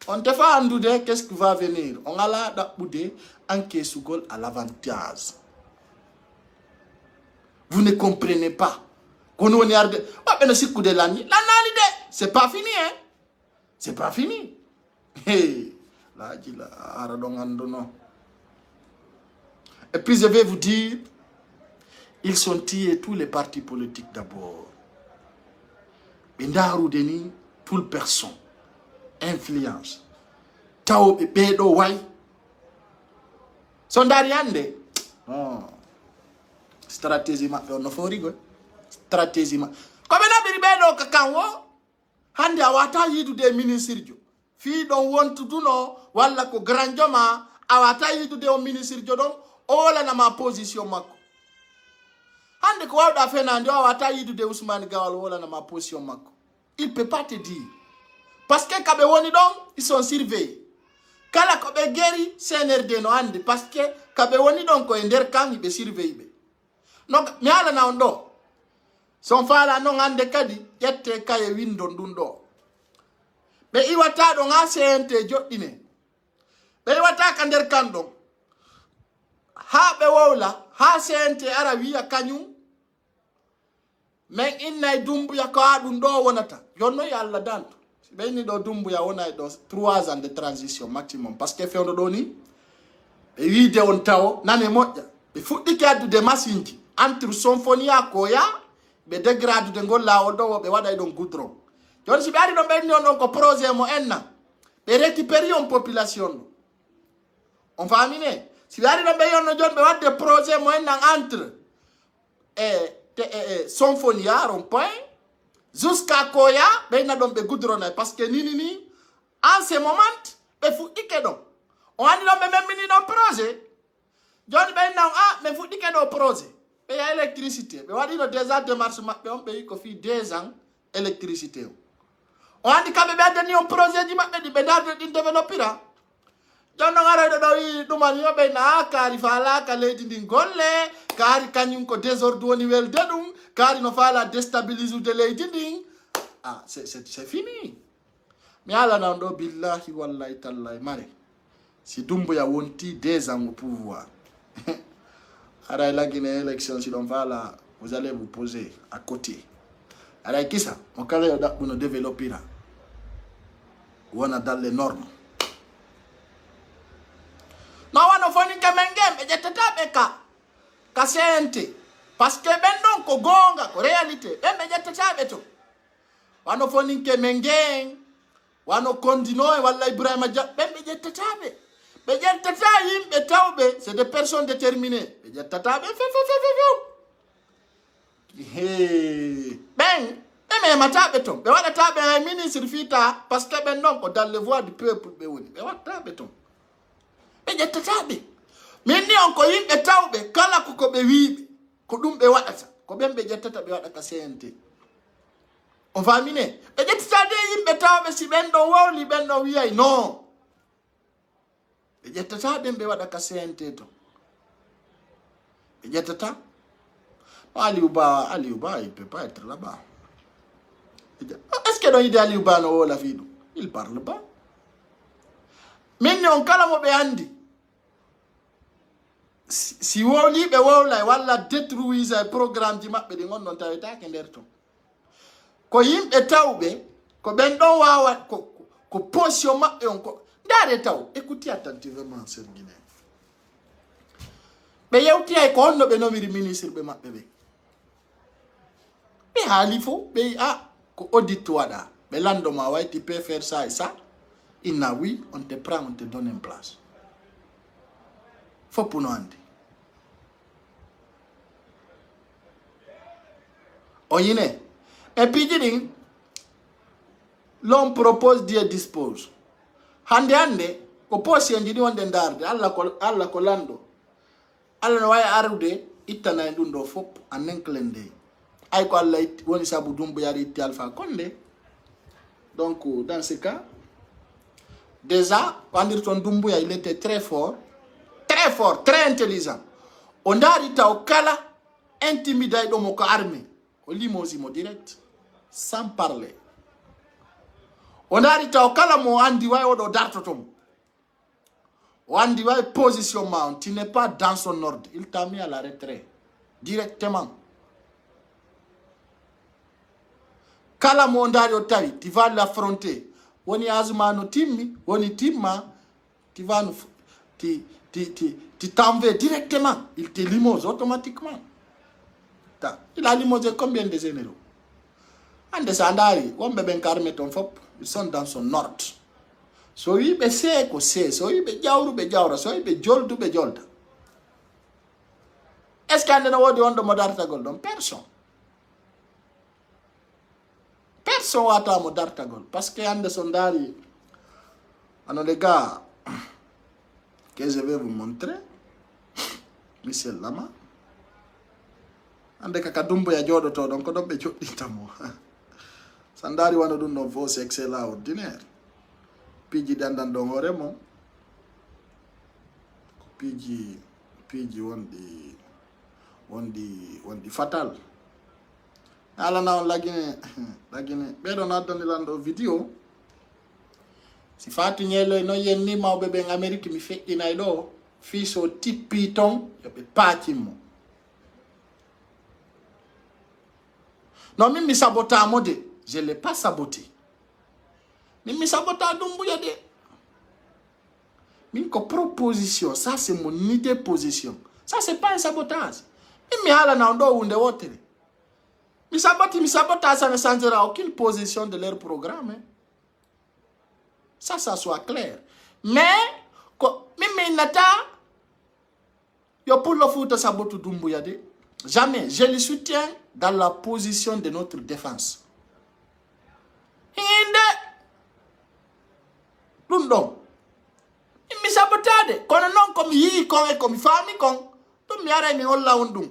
on tefa andude qu'est-ce qui va venir on ala ɗaɓɓude encaissugol à l'avantage vous ne comprenez pas kono woni arde ɓaɓɓe no sikkude lannali de c'est pas fini hein c'est pas fini laaji la ara ɗon anduno. Et puis je vais vous dire, ils sont tués tous les partis politiques d'abord. Bendaru deni, toute personne, influence. Tao bedo wai. Sondari ande. Oh. Stratégie ma on no forigo. Stratégie ma. Comme na biri bedo kakanwo, hande awata yidu de ministre. Fi don wontu duno wala ko granjoma awata yidu de o ministre don. Ola na ma position mako. Hande ko wawda fena ndio awata yidu de Ousmane Gawal ola na ma position mako. Il peut pas te dire. Parce que kabe woni don, ils sont surveillés. Kala ko be geri CNRD no hande parce que kabe woni don ko ender kan be surveillé be. Donc mi ala na ondo. son fala non ande kadi yette kaye windo ndundo be iwata do nga CNT joddine be iwata ka nder kando ha be wowla ha CNT ara wiya kanyum men innay dumbuya ko adum do wonata jonno ya Allah danto be ni do dumbuya wonay do 3 ans de transition maximum parce que fewdo do ni be wiide on taw nane modja be fuddi kaddu de masinji entre symphonia koya be degrade de ngol lawol do be waday don goudron jon si be ari do be ni on ko projet mo enna be récupérer on population on va aminer si be ari do be yon jon be wadde projet mo enna entre symphonia rond-point jusqu'à koya be na don be goudron parce que ni en ce moment be fuddi kedo on andi do be même ni no projet jon be na me fuddi kedo projet be ya électricité be wadi no déjà démarche mabbe on be ko fi 2 ans électricité on andi kambe be adani on projet di mabbe di be dade di développera jon no ngara do wi duma yo be na kari fala ka ledi ndi golle kari kanyum ko désordre woni wel dedum kari no fala déstabiliser de ledi ndi c'est fini mi ala na do billahi wallahi tallahi mare si Doumbouya wonti 2 ans au pouvoir ara la Guinée élection si l'on va là vous allez vous poser à côté ara kisa on kala da uno développer là on a dans les normes no wano foni kamengem e jetata beka kasente parce que ben non ko gonga ko réalité e me jetata beto wano foni kemengem wano kondino walla Ibrahima Dia be jetata be jettata yimbe tawbe c'est des personnes déterminées be jettata be ben me matabe ton be wada tabe ay ministre fita parce que ben non ko dans les voix du peuple be woni be wada tabe ton be jettata be minni on ko yimbe tawbe kala ko be wiibe ko dum be wadata ko ben be jettata be wada ka CNT on va miner be jettata de yimbe tawbe si ben do wowli ben do wi'ay non be jettata be wada ka CNT to be jettata Aliouba il peut pas être là-bas. Est-ce que dans l'idée Aliouba no la vie il parle pas. Mais on kala mo be andi. Si woli be wola wala détruise un programme di mabbe di ngon non taweta ke nder to. Ko yimbe tawbe ko ben don wawa ko position mabbe on ko ndare taw écoutez attentivement sur Guinée. Be yewti ay ko onno be nomiri ministre be mabbe be. Be halifo be ko audit wada be lando ma way tu peux faire ça et ça inna oui on te prend on te donne une place faut pour nous andi oyine et puis dit l'on propose Dieu dispose hande ko posi ndini wonde ndarde alla ko lando alla no way arude ittana ndundo fop en un clin d'œil ay ko Allah woni sabu Doumbouya itti Alpha Condé donc dans ce cas déjà Pandirton Doumbouya il était très fort très intelligent on dari taw kala intimiday do mo ko armée ko limosimo direct sans parler on dari taw kala mo andi way o do dartotom o andi way positionnement tu n'es pas dans son ordre il t'a mis à la retraite directement. Kala mondari otawi tu vas l'affronter woni azmano timmi woni timma tu vas tu t'en vas directement il te limose automatiquement il a limosé combien de généraux ande sandari wombe ben karme ton fop ils sont dans son ordre so yibe se ko se so yibe jawru be jawra so yibe joldu be jolda est-ce que ande no wodi wondo modarta gol don personne wata mo dartagol parce que ande sondari ano les gars que je vais vous montrer Michel Lama ande kaka Doumbouya jodoto donc ko dombe jodditamo sandari wano dun no voice extraordinaire piji dandan do hore mom piji wondi fatal ala na lagine be do na don lando video si fatu nyelo no yenni mawbe be en Amerique mi fekkina do fi so tippi ton yo be patimo non mi sabota mode je l'ai pas saboté mi sabota Doumbouya de min ko proposition ça c'est mon idée position ça c'est pas un sabotage mi hala na ndo unde wote mi sabota ça ne changera aucune position de leur programme hein. Ça soit clair mais mi nata yo pour le foot sabotu Doumbouya de jamais je le soutiens dans la position de notre défense inde lundo mi sabotade kono non comme yi kon e comme fami kon to mi ara mi holla undum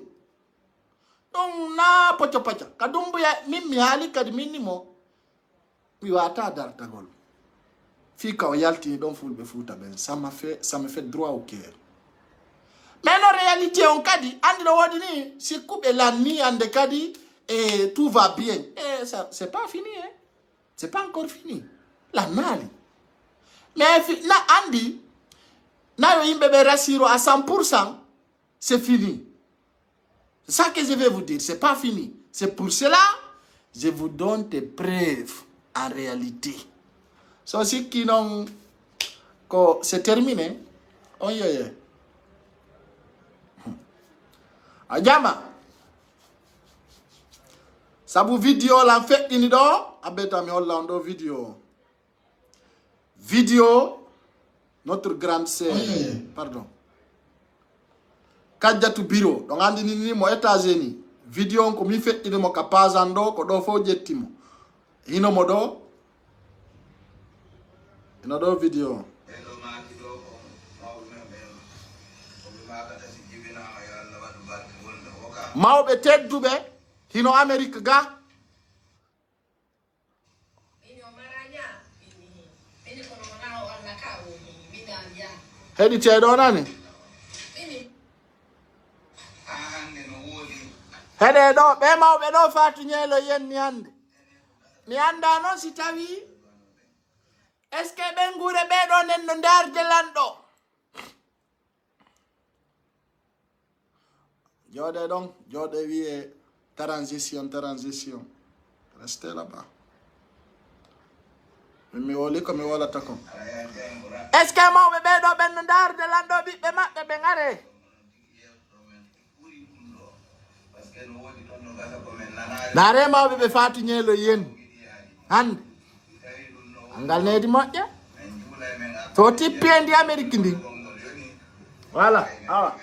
donc na pocho ka Doumbouya mi hali kad minimo mi wata dar tagol fi ka yalti don fulbe futa ben ça me fait droit au cœur. Mais en réalité on kadi andi do wodini si coupe la nuit ande kadi et tout va bien et ça c'est pas fini hein. C'est pas encore fini la nali mais na andi na yo yimbe be rasiro à 100% c'est fini. C'est ça que je vais vous dire, c'est pas fini. C'est pour cela je vous donne des preuves en réalité. Ceux qui n'ont que c'est terminé. Oh yeah. Ajama. Sabu vidéo la fait ini do abeta mi hollando vidéo. Vidéo notre grande sœur. Pardon. Kadjatu bureau. Donc andi ni mo États-Unis. Vidéo ko mi fait ini mo kapazando ko do fo jettimo. Ino mo do another video. Mawbe teddube hino Amerique ga hedi tedo nani hede do be mawbe do fatu nyelo yen mi anda non si tawi est-ce que bengure be do nen no darde lando jode donc jode wie transition restez là-bas mi woli ko mi wala takom est-ce que mo be do ben no darde lando bi be mabbe be ngare nare mawbe be fatu nyelo yen hande angal nedi moƴƴa to tippendi Amérique ndi voilà awa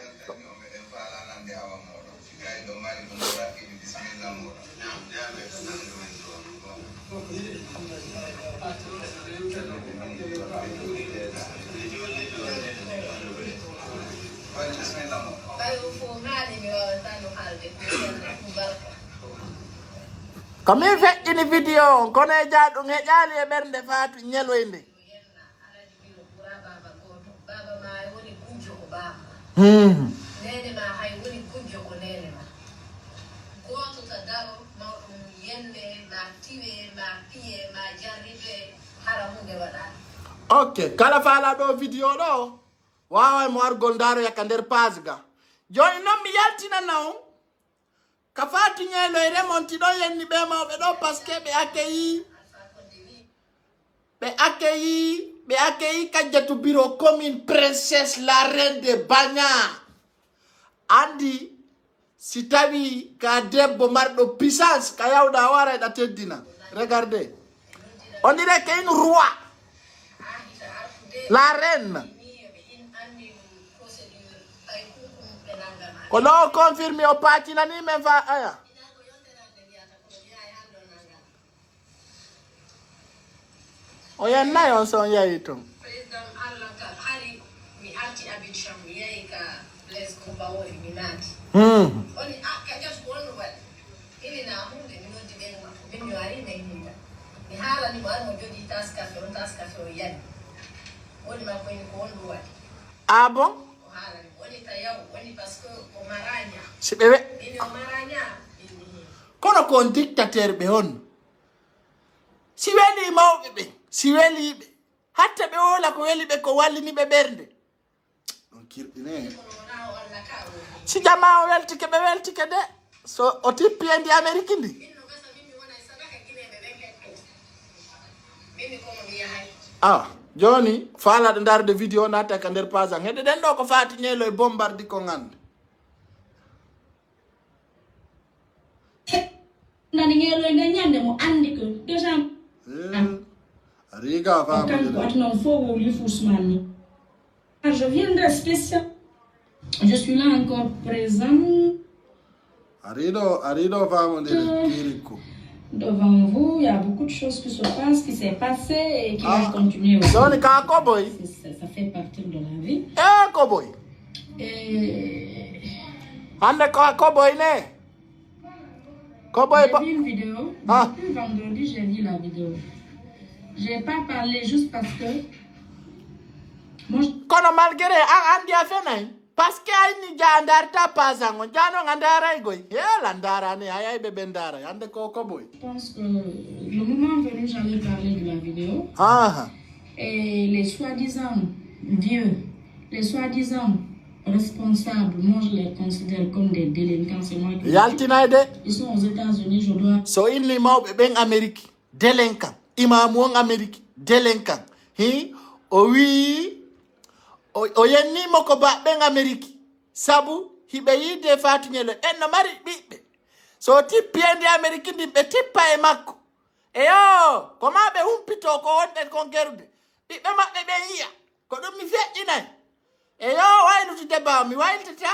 comme il fait une vidéo kono e jaadu ngeƴaali e ɓernde faatu ñeloyde nene ma hay woni kujjo ko nene ma goto ta daro mawɗum yende ma tiwe ma piye ma jarribe hara hunde waɗani ok kala faala ɗo vidéo ɗo wawa mo argol ndaro yakka nder page ga joni noon mi yaltinana on ka fatu ñelo e remonti ɗo yenni ɓe mawɓe ɗo parce que ɓe accueilli Kadjatou bureau comme une princesse la reine de Bagna andi si tawi ka debbo marɗo puissance ka yawɗa wara eɗa teddina regardez on dirait que une roi la reine ko ɗo confirmé o patinani men fa aya o yennayi on so on yahi toon président Allah ka hari mi arti Abidjan mi yahi ka Blaise Compaoré mi naati oni Kadjatou ko onno waɗi ilina hunde mi noddi ɓen makko min mi wari mi hinda mi haalani mo armo jogi tas café on tas café o yani woni makko ini ko onɗum waɗi ah bon o haalani woni tayaw woni par ce que o maragna si ɓe ini o maragna kono ko on dictateur ɓe on si weli mawɓe ɓe si weliɓe hatta ɓe wola ko weliɓe ko walliniɓe ɓernde on kirɗine si jama o weltike ɓe weltike de so o tippi e ndi Amérique ndi joni faalaɗo darde vidéo natta ka nder page an heɗe ɗen ɗo ko fati ñeelo e bombardi ko gande nani ñeelo e nder ñande mo andi ko déjà riga kanko atnon fo wowli Ousmane ni je viendrai spécial je suis là encore présent ariɗo famodire kirikko devant vous, il y a beaucoup de choses qui se passent, qui s'est passé et qui va continuer aussi. Ça fait partie de la vie. Cowboy. Et... Cowboy, j'ai vu une vidéo. Depuis vendredi, j'ai vu la vidéo. Je n'ai pas parlé juste parce que... Moi, malgré Andy a fait parce que aini jandarta pasango jano ngandara igoy la ndara ne ayay bebe ndara yande ko boy. Je pense que le moment venu j'allais parler de la vidéo. Et les soi-disant vieux, les soi-disant responsables, moi je les considère comme des délinquants, c'est moi qui ils sont aux États-Unis, je dois. So inni mawbe ben Amérique délinquant imam won Amérique délinquant o wi o yenni mo ko ba ben Amérique sabu hibe yide fatunyelo en no mari bibbe so tippi endi Amérique ndi be tippa e makko yo ko mabe humpito ko wonde ko gerude bibbe mabbe be yiya ko dum mi feddinay yo wayluti deba mi wayltata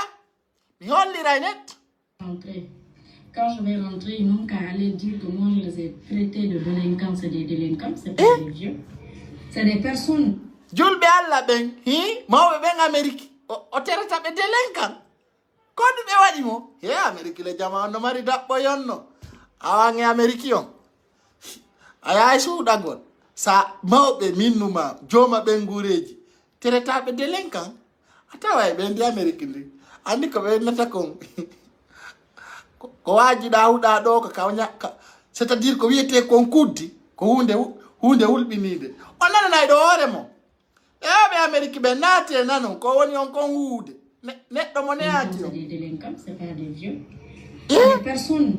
mi hollira net rentrer. Quand je vais rentrer, ils n'ont qu'à aller dire que moi je les ai traités de délinquants, c'est des délinquants, c'est pas des vieux, c'est des personnes. Julbe alla ben mawbe ben Amérique o terata be delinquant ko dum be wadi mo Amérique le jama no mari dabbo yonno awange Amérique yon aya suudagol sa mawbe minnuma joma be ngureji terata be delinquant atawa be ndi Amérique ndi andi ko be nata kon ko waji dawuda do ko kawnya c'est-à-dire ko wiete kon kuddi ko hunde wulbinide on nana do hore mo be Amérique be nate nanon ko woni on kon wuude neddo mo neati c'est des délinquants, c'est pas des vieux. Des personnes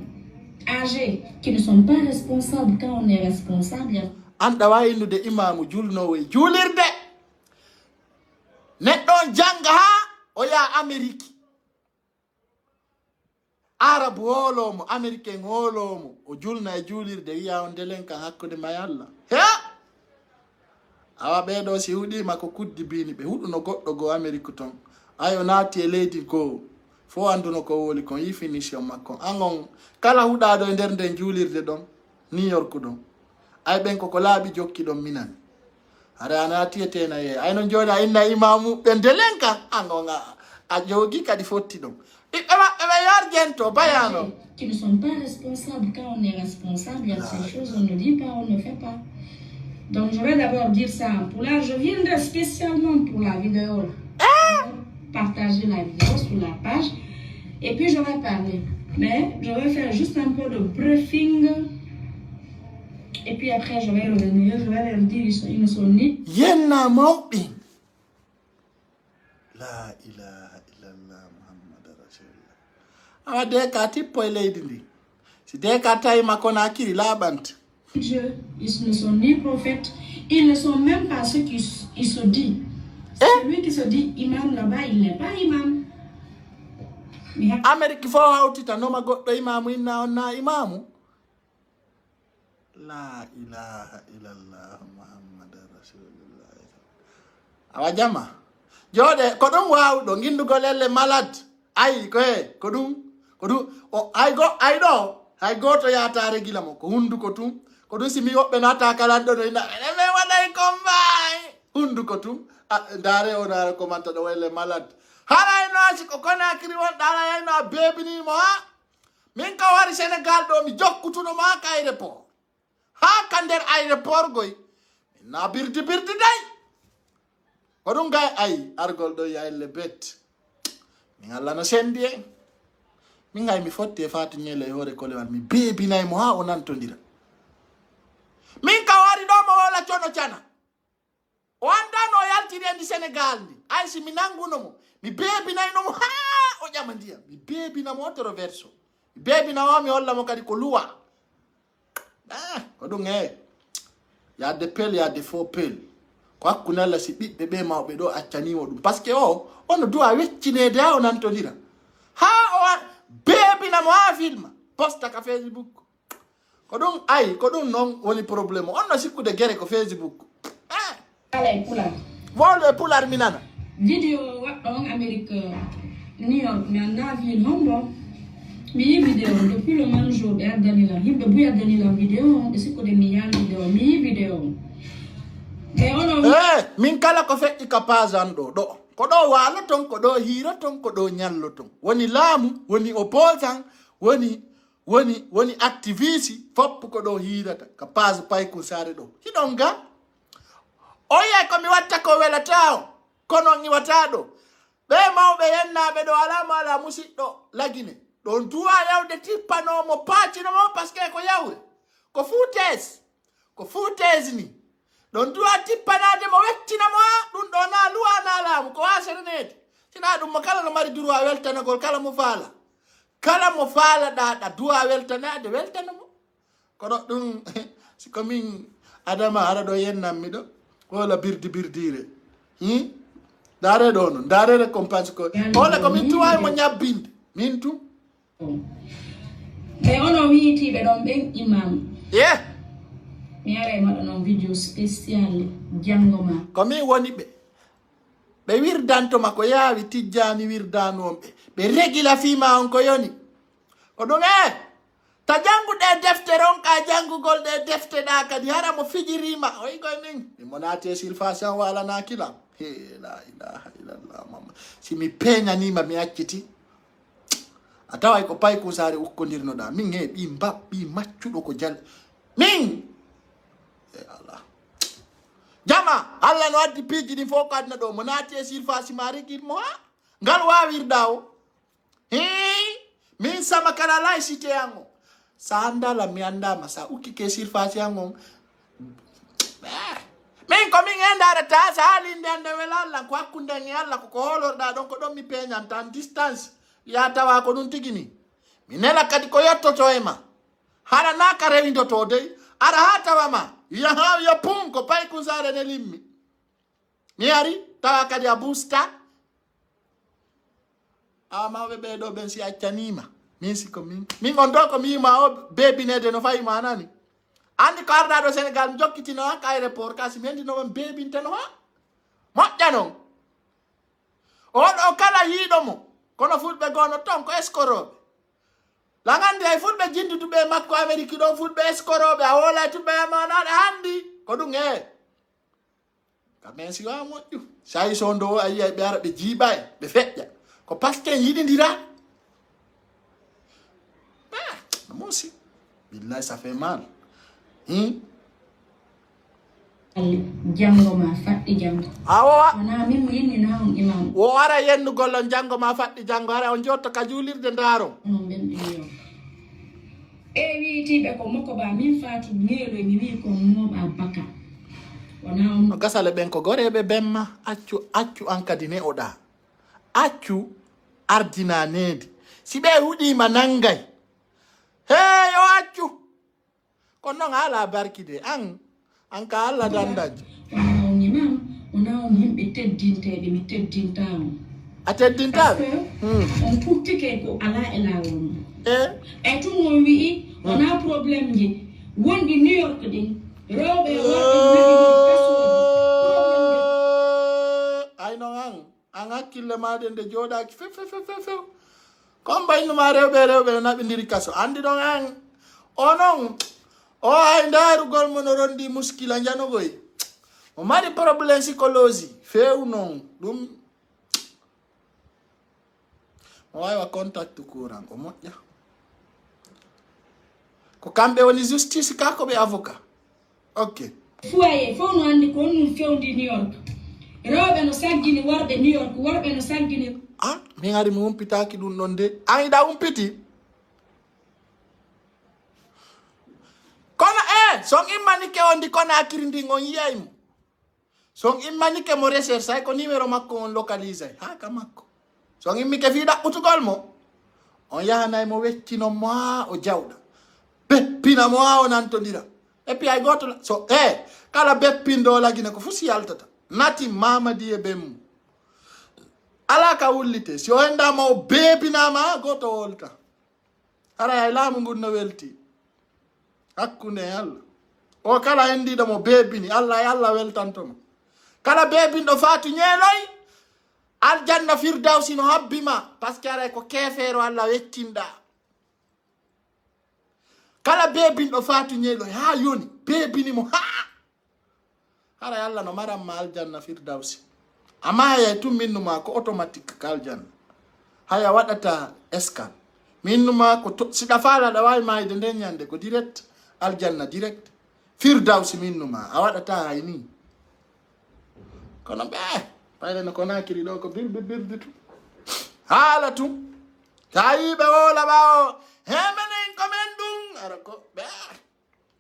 âgées qui ne sont pas responsables quand on est responsable. Anda waynude imamu julno we julirde neddo janga o ya Amérique Arab holomo Américain holomo o julna e julirde wiya on delinquant hakkude mayalla awa ɓeɗo si huɗima ko kuddi bini ɓe huɗuno goɗɗo go Amérique ton ayo naati e leydi goo fo anduno ko woli kon yi finition makko angon kala huɗaɗo e nder nden juulirde ɗon New York ɗon ay ɓen koko laaɓi jokki ɗon minan hara a naati e tena ye ayno joni a inna imamu ɓen delinquant angon a jogi kadi fotti ɗon ɓiɓɓe maɓɓe ɓe yargento bayano qui ne sont pas responsables quand on est responsable, il y a ces choses on ne dit pas, on ne fait pas. Donc je vais d'abord dire ça en pulaar. Je viendrai spécialement pour la vidéo. Partager la vidéo sur la page. Et puis je vais parler. Mais je vais faire juste un peu de briefing. Et puis après je vais revenir. Je vais leur dire ils ne sont ni. Yenna mawɓe. La ilaha illallah Muhammad Rasulullah. Awa de ka tippo e leydi ndi. Si de ka tawi makko na kiri laɓanta. Dieu, ils ne sont ni prophètes, ils ne sont même pas ceux qui se disent. Celui qui se dit imam là-bas, il n'est pas imam. Amérique fo hawtita noma goɗɗo imamu inna on na imamu. La ilaha illallah Muhammad Rasulullah. Awa jama jode ko ɗum wawɗo guindugol elle malade ayi ko ɗum hay goto yata regila mo ko hunduko tum ko ɗum simi woɓɓe nata kalanɗo no ina ɓe waɗay combay hunduko tum dare o dare ko manta ɗo welle malade harayno si ko Conakry won ɗarayayno a bebinimo min ka wari Sénégal ɗo mi jokkutuno ma ka aéroport ka nder aéroport goy min na birdi day ko ɗum gay ayi argol ɗo ya elle bet min Allah no sendi en mi ngay mi fotte fati nyele hore kolewal mi bebi nay mo ha o nantondira min ka wari do mo wala chono chana o andano yaltiri ndi Senegal ndi ay si mi nanguno mo mi bebi nay no mo ha o jamandia mi bebi na mo verso mi bebi na wa mi holla mo kadi ko luwa ko do ngey ya de pel ya de faux pel ko hakuna la si bibbe be mawbe do accani wodum parce que on do a weccinede ha o nantondira ha o bebi na mo ha film posta ka Facebook ko dum non woni problème on no sikkude gere ko Facebook Allez, pular. Vole pular minana. Video en Amérique, New York, mais en avion, Hombo. Mais vidéo, depuis le même jour, il y a donné la vidéo, et c'est que des milliards de vidéos, mais vidéo. Mais on a min kala ko fetti ka pasando do. Ko do walo ton, ko do hiro ton, ko do nyallo ton. Woni lamu, woni opposant, woni activiste, fop ko do hirata. Ka pas pay ko sare do. Hidonga. Oye ko mi watta ko wela taw kono ni watado be mawbe yenna be do alama ala musiddo lagine don tuwa yawde tippano mo patino mo parce que ko yawre ko futes ni don tuwa tippanade mo wettina mo dun do na luwa na lamu ko waserenede sina dum mo kala no mari durwa weltana gol kala mo fala da duwa weltanade weltana mo ko do dum si komin adama ara do yenna mi do wala birdire dare dono dare récompense ko wala ko min tuwa mo nyabinde min tu mais ono wiiti be don ben imam mi are ma don video spécial jangoma ko mi woni be wirdanto mako yaawi tijjani wirdano be regila fima on ko yoni ko don ta jangude defte ron ka jangugol de defte da kadi hara mo fijirima o ko min mi monate surface wala na kila la ilaha illallah mama si mi penya ni ma mi acciti atawa ko pay ko sare ukkondirno da min bi mbabbi maccudo ko jal min Allah jama Allah no addi piji di fo ko adna do monate surface mari ki mo ngal wawirdawo min sama kala lay cité yango sanda la mianda masa ukike surface yango men ko min endara ta sali ndende welalla ko hakkunde ni alla ko holorda don ko don mi peñan tan distance ya tawa ko dun tigini minela kadi ko yottoto ema hara na ka rewindo to dey ara hatawa ma ya pum ko pay ko sare ne limmi mi ari tawa kadi abusta ama be do ben si accanima min si ko min on ko mi ma o bebi nede no fay manani andi ko arda do Senegal jokkitino ka aéroport kasi mendi no bebi teno ha mojjano o kala yido mo kono fulbe gono ton ko escorobe la ngandi ay fulbe jindu be makko Amerique do fulbe escorobe a wala to be manade handi ko dunge kamen si wa moju sai sondo ay be ara be jibay be fejja ko paske yidindira moi aussi billahi ça fait mal jango ma fatti jango awa wana min yinni na on imam wo ara yennu gollon jango ma fatti jango ara on jotto ka julirde ndaro non ben biyo e wiiti be ko moko ba min fatu ngelo mi wi ko mo ba baka wana on gasale ben ko gorebe bemma accu ankadine oda accu ardina nedi sibe hudi manangay hey yo accu kono ngala barkide an ka alla dandaji on imam ona on himbe teddintede mi teddintaam ateddinta on puttike ko ala elawon e to mo wi ona problème ji wondi New York din robe ay no an hakkille maɗe nde jooɗaki few comme bayno ma rewɓe naɓe ndiri kaso andi ɗon an onon o ay darugol mo no rondi muskila janogoy o mari probléme psychologie few non ɗum o wawa contact courant o moƴƴa ko kamɓe woni justice ka ko ɓe avocat ok foyer fo no andi ko num fewndi New York rewɓe no saggini worɓe New York worɓe no saggini mi ari mi umpitaki ɗum ɗon de an ida umpiti son immanike on di Conakry ndi ngon yeymo son immanike mo recherche ay ko numéro makko on localiser ha ka makko son immike fi daɓɓutugol mo on yahanay mo weccino mo o jawɗa beppina mo o nantodira et puis ay goto so kala beppindo lagine ko fusi yaltata nati mamadi e bemmu ala ka wullite si o endama o beepinama goto wolta ara ay laamu ngun no welti hakkunde Allah o kala endiɗo mo beebini Allah e Allah weltantomo kala beebindo faatu ñeeloy aljanna firdawsi no habbima par ce que aray ko kefeero Allah weccinɗa kala beebindo faatu ñeeloy ha yoni beebini mo ha aray Allah no maranma aljanna firdawsi amma haya tumminnuma ko automatique ka aljanna haya waɗata escan minnuma ko siɗa faalaɗa wawi mayde nde ñande ko direct aljanna direct firdawsi minnuma a waɗata hay ni kono ɓe ɓaylene Conakry ɗo ko birdi tu haala tu ta yiɓe wola ɓawo hemenen komen ɗum ara ko ɓe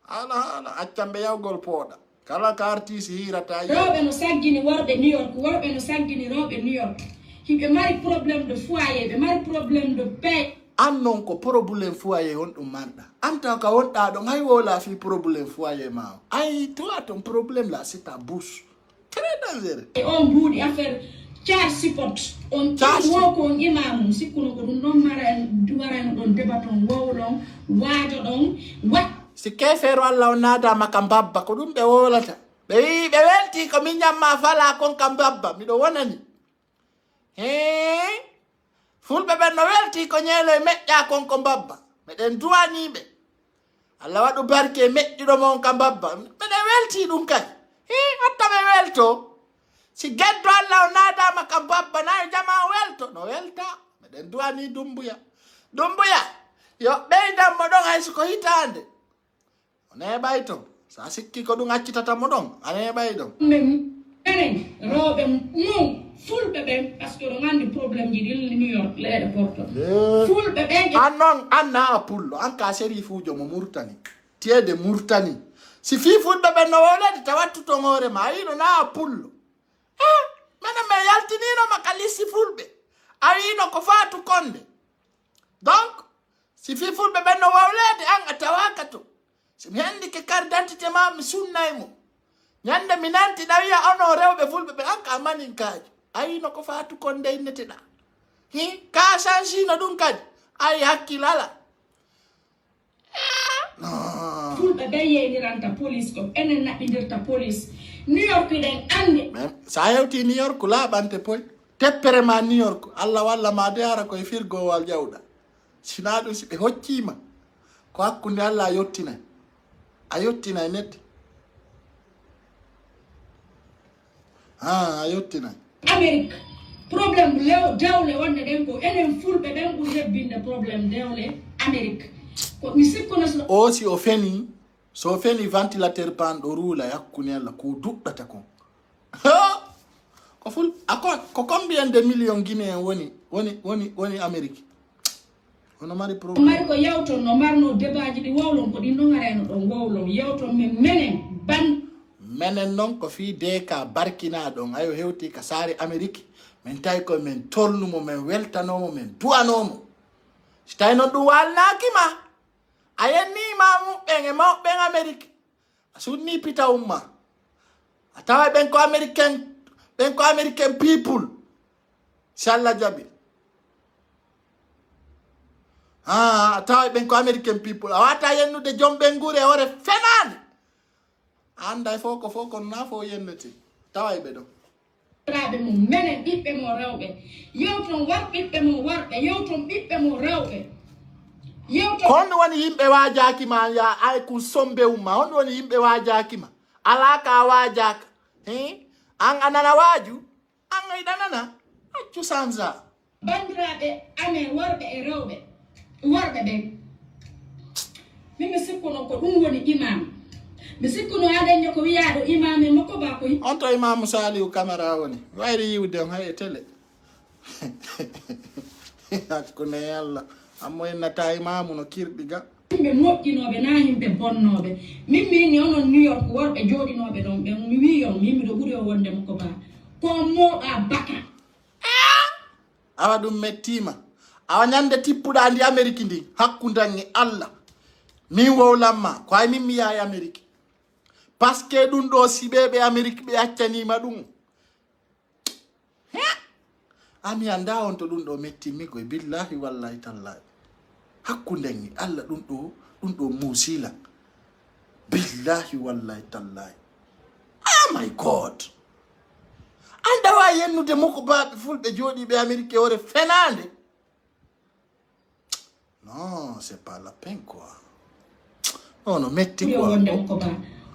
haala accamɓe yawgol pooɗa kala ka artiste hirata rewɓe no saggini worɓe New York worɓe no saggini rewɓe New York himɓe mari probléme de foyer ɓe mari probléme de paix an non ko probléme foyer on ɗum marɗa an taw ka wonɗa ɗon hay wola fi probléme foyer ma ay toi ton problème là c'est ta bouche très dangereux e on mbuuɗi affaire charge support on wo ko on imamum sikkuno ko ɗum ɗon warano ɗon débat on wowlon waajo ɗon wat si kefeero Allah on naadama ka mbabba ko ɗum ɓe wolata ɓe wi ɓe welti ko min ñamma fala kon ka mbabba miɗo wonani fulɓe ɓen no welti ko ñeelo e meƴƴa kon ko mbabba meɗen duwaniɓe Allah waɗu barke e meƴƴuɗo mon ka mbabba meɗen welti ɗum kay hatta ɓe welto si geddo Allah o naadama ka mbabba nayi jama welto no welta meɗen duwani dumbuya yo ɓeydanmo ɗon hay siko hitande o neɓay ton sa sikki ko ɗum accitata mo ɗon a neɓay ɗon enen rewɓe mum fulɓe ɓen par ce que ɗon andi probléme ji ɗin New York leɗe porto fulɓe ɓen an noon an na a pullo an ka sérifujo mo murtani tiyede murtani si fi fulɓe ɓen no wolede tawattuton hoore ma a wino na a pullo mene mi yaltininoma ka lissi fulɓe a wino ko faatu konde donc si fi fulɓe ɓen no wowlede an a tawaka to somi hendi ke carte d'identité ma mi sunnaymo ñande mi nanti ɗawiya ono rewɓe fulɓe ɓe an ka maninkajo ayino ko faatu konde inneteɗa ka changino ɗum kadi ayi hakkilala fulɓe ɓe yeyniranta police ko enen naɓidirta police New York ɗen andi sa hewti New York laaɓante poy teppere ma New York Allah walla ma de hara koye firgowal jawɗa sina ɗum si ɓe hoccima ko hakkunde Allah a yottinay nedde a yottinay Amérique probléme dewle wonde ɗen ko enen fulɓe ɓen ɓuri hebbinde probléme dewle Amérique ko mi sikkuno o si o feni so feni ventilateur panɗo ruula yakkune Allah ko duɗɗata kon ko ful akon ko combien de millions guinéen woni Amérique ono mari problème mari ko yawton no marno débat ji ɗi wowlon ko ɗin ɗon areno ɗon wowlon yawton menen menen noon ko fi deka barkina ɗon ayo hewti ka saari Amérique min tawi ko min tolnumo min weltanomo min duwanomo si tawi noon ɗum walnakima a yennima muɓɓen e mawɓen Amérique a sunni pita umma a tawa ɓen ko américain people si Allah jaɓi a tawa ɓen ko américain people a wata yennude joom ɓen guure hoore fenade anda fof ko na fo yennete tawa ɓe ɗon raɓe mum menen ɓiɓɓe mo rewɓe yewton ɓiɓɓe mo worɓe yewton ɓiɓɓe mo rewɓe honɗum woni yimɓe wajakima ya ay ko sombe umma honɗum woni yimɓe wajakima ala ka wajaka an a nana waaju an a yiɗanana accu sansa bandiraɓe amen worɓe e rewɓe worɓe ɓen min mi sikkuno ko ɗum woni imam mi sikkuno aɗen ko wiyaɗo imame makko ba ko on to imamu Saliou Camara woni wayri yiwde on hay e télé hakkunde Allah ammo en nata imamu no kirɗi ga Himɓe moƴƴinoɓe na himɓe bonnoɓe min mi ni onon New York worɓe jooɗinoɓe ɗon ɓe mi wi on min miɗo ɓuuri o wondemo ko ba ko moɗa baka awa ɗum mettima awa ñande tippuɗa ndi Amérique ndi hakkudan e Allah min wowlanma ko ay min mi yahay Amérique parce que ɗum ɗo siɓeɓe Amérique ɓe accanima ɗum ami anda on to ɗum ɗo mettimmi koye billahi wallahi tallahi hakkunden e Allah ɗum ɗo musila billahi wallahi tallahi oh my god anda wa yennude moko baɓe fulɓe jooɗiɓe Amérique ore fenande non c'est pas la peine quoi non metti quoi wondemo ko ba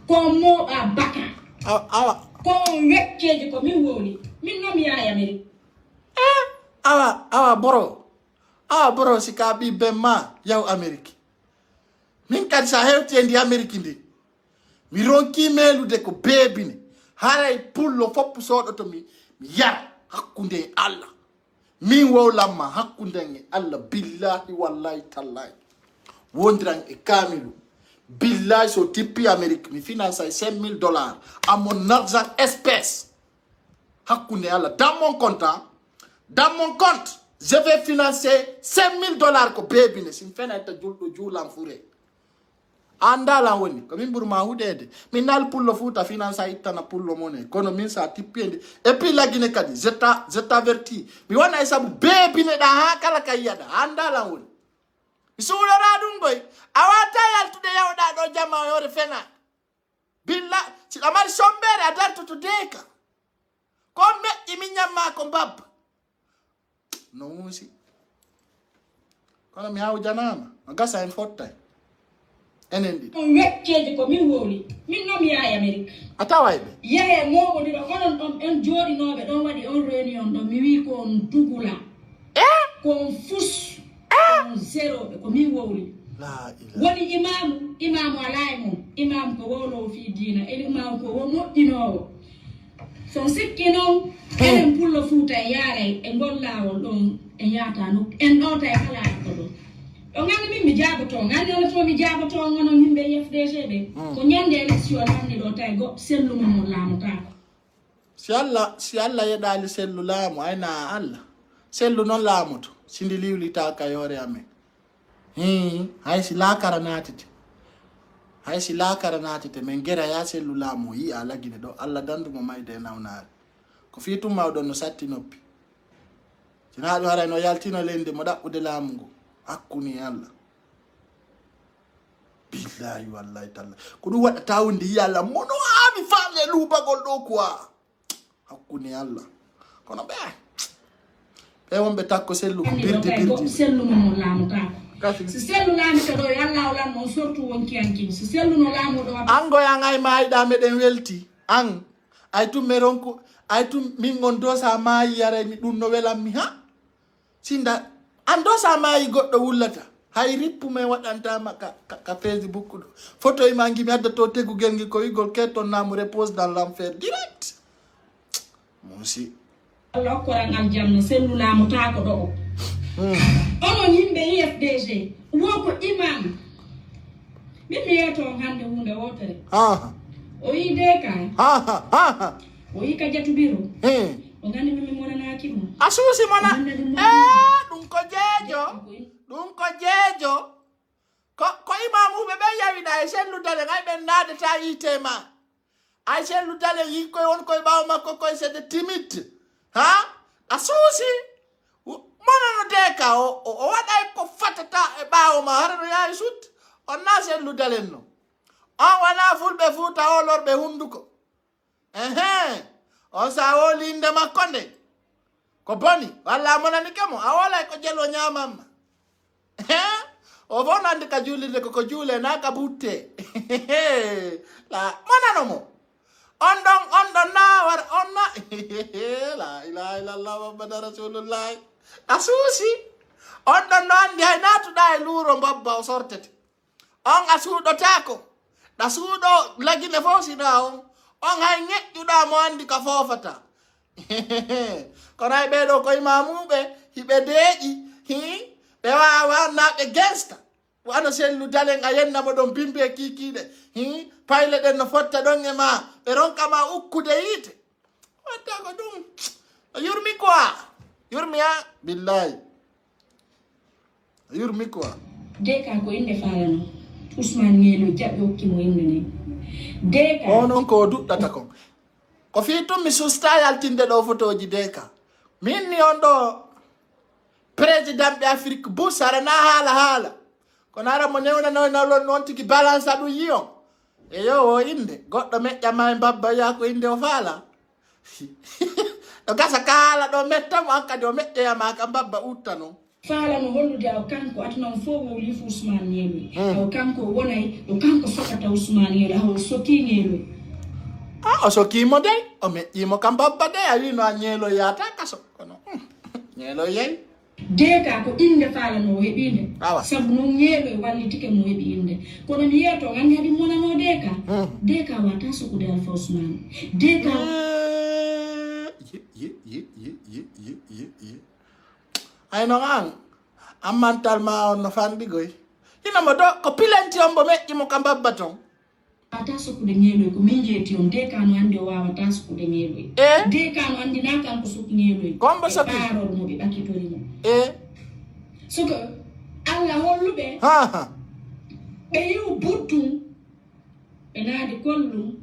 ko moɗa baka awa ko wecceje ko min wowli min noon mi yahay Amérique awa boro si ka ɓiɓɓe ma yaw Amérique min kadi sa hewti e ndi Amérique ndi mi ronki melude ko beebine haray pullo foppu soɗoto mi yara hakkunde e Allah min wowlanma hakkunden e Allah billahi wallahi tallahi wondiran e kamilu billahi so tippi Amérique mi finance ay $5,000 à mon argent espèce hakkunde e Allah dans mon compte je vais financer $5,000 ko beebine sin fenayta julɗo juulam fure andala woni ko min ɓurma huɗede min nal pullo fuuta finance a ittana pullo mone kono min sa tippede et puis lagine kadi je t'avertis mi wona e saabu beebineɗa ha kala ka yiyaɗa andala woni mi suulora ɗum goy a wata yaltude yawɗa ɗo jamma o yore fena billa siɗa mari sombere a dartoto deka ko meƴƴi min ñamma ko mbabba no muusi kono mi hawjanama no gasa en fottay enen ɗiɗi on wecceje ko min wowli min noon mi yahay Amérique a tawayɓe yehe moɓodiro onon ɗon en jooɗinoɓe ɗon waɗi on réunion ɗon mi wi ko on dugula kon fus on zéroɓe ko min wowli la ilaha woni imamu ala e mum imamu ko wowlowo fi diina en imamu ko wo moƴƴinowo son sikki noon enen pullo fuuta e yaara e ngol laawol ɗon e yaata nokku en ɗo tawi kala ko ɗon o nganndu min mi jaaboto nganndu ono to mi jaaboto ngono yimɓe FDG ɓe ko ñande élection lamni ɗo tawi goɗɗo sellumo mo laamotako si Allah yeɗali sellu laamu ayna Allah sellu noon laamoto sindi liwlita ka yore amen hay si laakara naatite min gera ya sellu laamu yi a lagine ɗo Allah dandumo mayde e nawnaare ko fi tum mawɗon no satti noppi sina ɗum haray no yaltino lende mo ɗaɓɓude laamu ngu hakkuni Allah billahi wallahi talla ko ɗum waɗa tawndi yi Allah mono ami famle luubagol ɗo quoi hakkuni Allah kono ɓe wonɓe takko sellu ko birdi sellumo mo laamotako si sellu laamito ɗo yo Allah o lanno surtout wonki hankin si selluno laamuɗo an goyan ay mayiɗa meɗen welti an ay tum me ronko ay tum min on dosa maayi yaray mi ɗum no welanmi ha sinda an dosa maayi goɗɗo wullata hay rippu me waɗantama ka Facebook ɗo photo e ma gimi adda to tegugel ngi ko wigol keton namu repose dans l'enfer direct musi Allah hokkoran aljanna sellu laamotako ɗo o onon yimɓe IFDG wo ko imam min mi yeeto hande hunde wotere o yi deka o yi ka jatu biro o gandi min mi monanaki ɗum a suusi mona ɗum ko jeejo ko imam huɓe ɓe yawiɗa e selludale ay ɓen naadata yitema ay selludale yi koye won koye ɓawa makko koye sede timide a suusi monano deka o waɗay ko fatata e ɓawo ma hara no yawi sut on na selludalen no on wona fulɓe fuuta olorɓe hunduko on sa woli inde makko nde ko boni walla monani kemo a wolay ko jelo ñamamma o fo nandi ka juulirde koko juule na ka butte la monano mo on ɗon na war on na la ilaha illallah muhammadu rasulullah a suusi on ɗon no andi hay natuɗa e luuro mbabba o sortete on a suuɗotako ɗa suuɗo lagine fo sina on hay ñeƴƴuɗa mo andi ka fofata kono hay ɓeɗo koye mamuɓe hiɓe deeƴi ɓe wawa naɓe gesta ano sellu dalen a yenna mo don bimbe kikide payle den no fotta don e ma be ronka ma ukkude yite wata ko dum yurmi quoi yurmi ya billahi yurmi quoi deka ko inde falano Ousmane Ngelo jabbe okki mo inde ne deka onon ko duddata ko fi tum mi susta yaltinde do fotoji deka min ni on do président be Afrique bu sara na hala ko nara mo newna no non tiki balance adu yion e yo o inde goddo mejja ma babba ya ko inde o fala do gasa kala do metta mo anka do mejja ya ma kam babba uttano fala no hollude aw kanko atnon fo woli fu Ousmane Ngelo aw kanko wonay do kanko sokata Ousmane Ngelo aw soki Ngelo o soki mo dey o mejji mo kam babba dey ali no Ngelo yata kaso kono Ngelo yey deka ko inde fala no hebinde Awa. sabu no Ngelo wallitike mo hebi inde kono mi yeto ngani hadi mona no deka deka wata sokude Alpha Ousmane deka ay no an amantal ma on no fandi goy ina mo do ko pilenti on bo mejji mo kam babba ton wata sokude Ngelo ko min jeti on deka no ande o wawata sokude Ngelo deka no andi na kanko sokude Ngelo Kombo soki? paro mo be bakitori mo e soko alla hollube ha be yu buddu be naadi kollum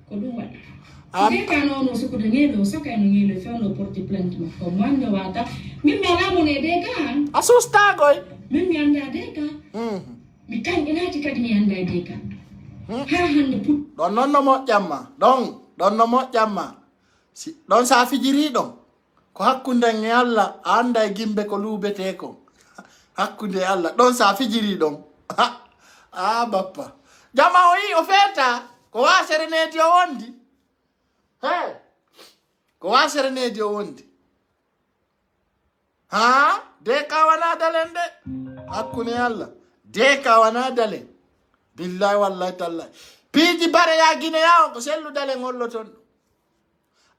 ko dum wada deka no sokude Ngelo saka no Ngelo fe no porte plainte ma ko mande wata min mi ala mo ne deka asusta goy min mi anda deka mi kan inaati kadi mi anda deka ha hande put don non no mo jamma don no mo jamma si don sa fijiri don ko hakkunde ngi Allah anda e gimbe ko lubete ko hakkunde Allah don sa fijiri don bappa jama o yi o feta ko wasere nedi o wondi ko wasere nedi o wondi deka wana dalen de hakkunde Allah deka wana dalen billahi wallahi tallahi piji bare ya gine yawo ko sellu dalen hollo ton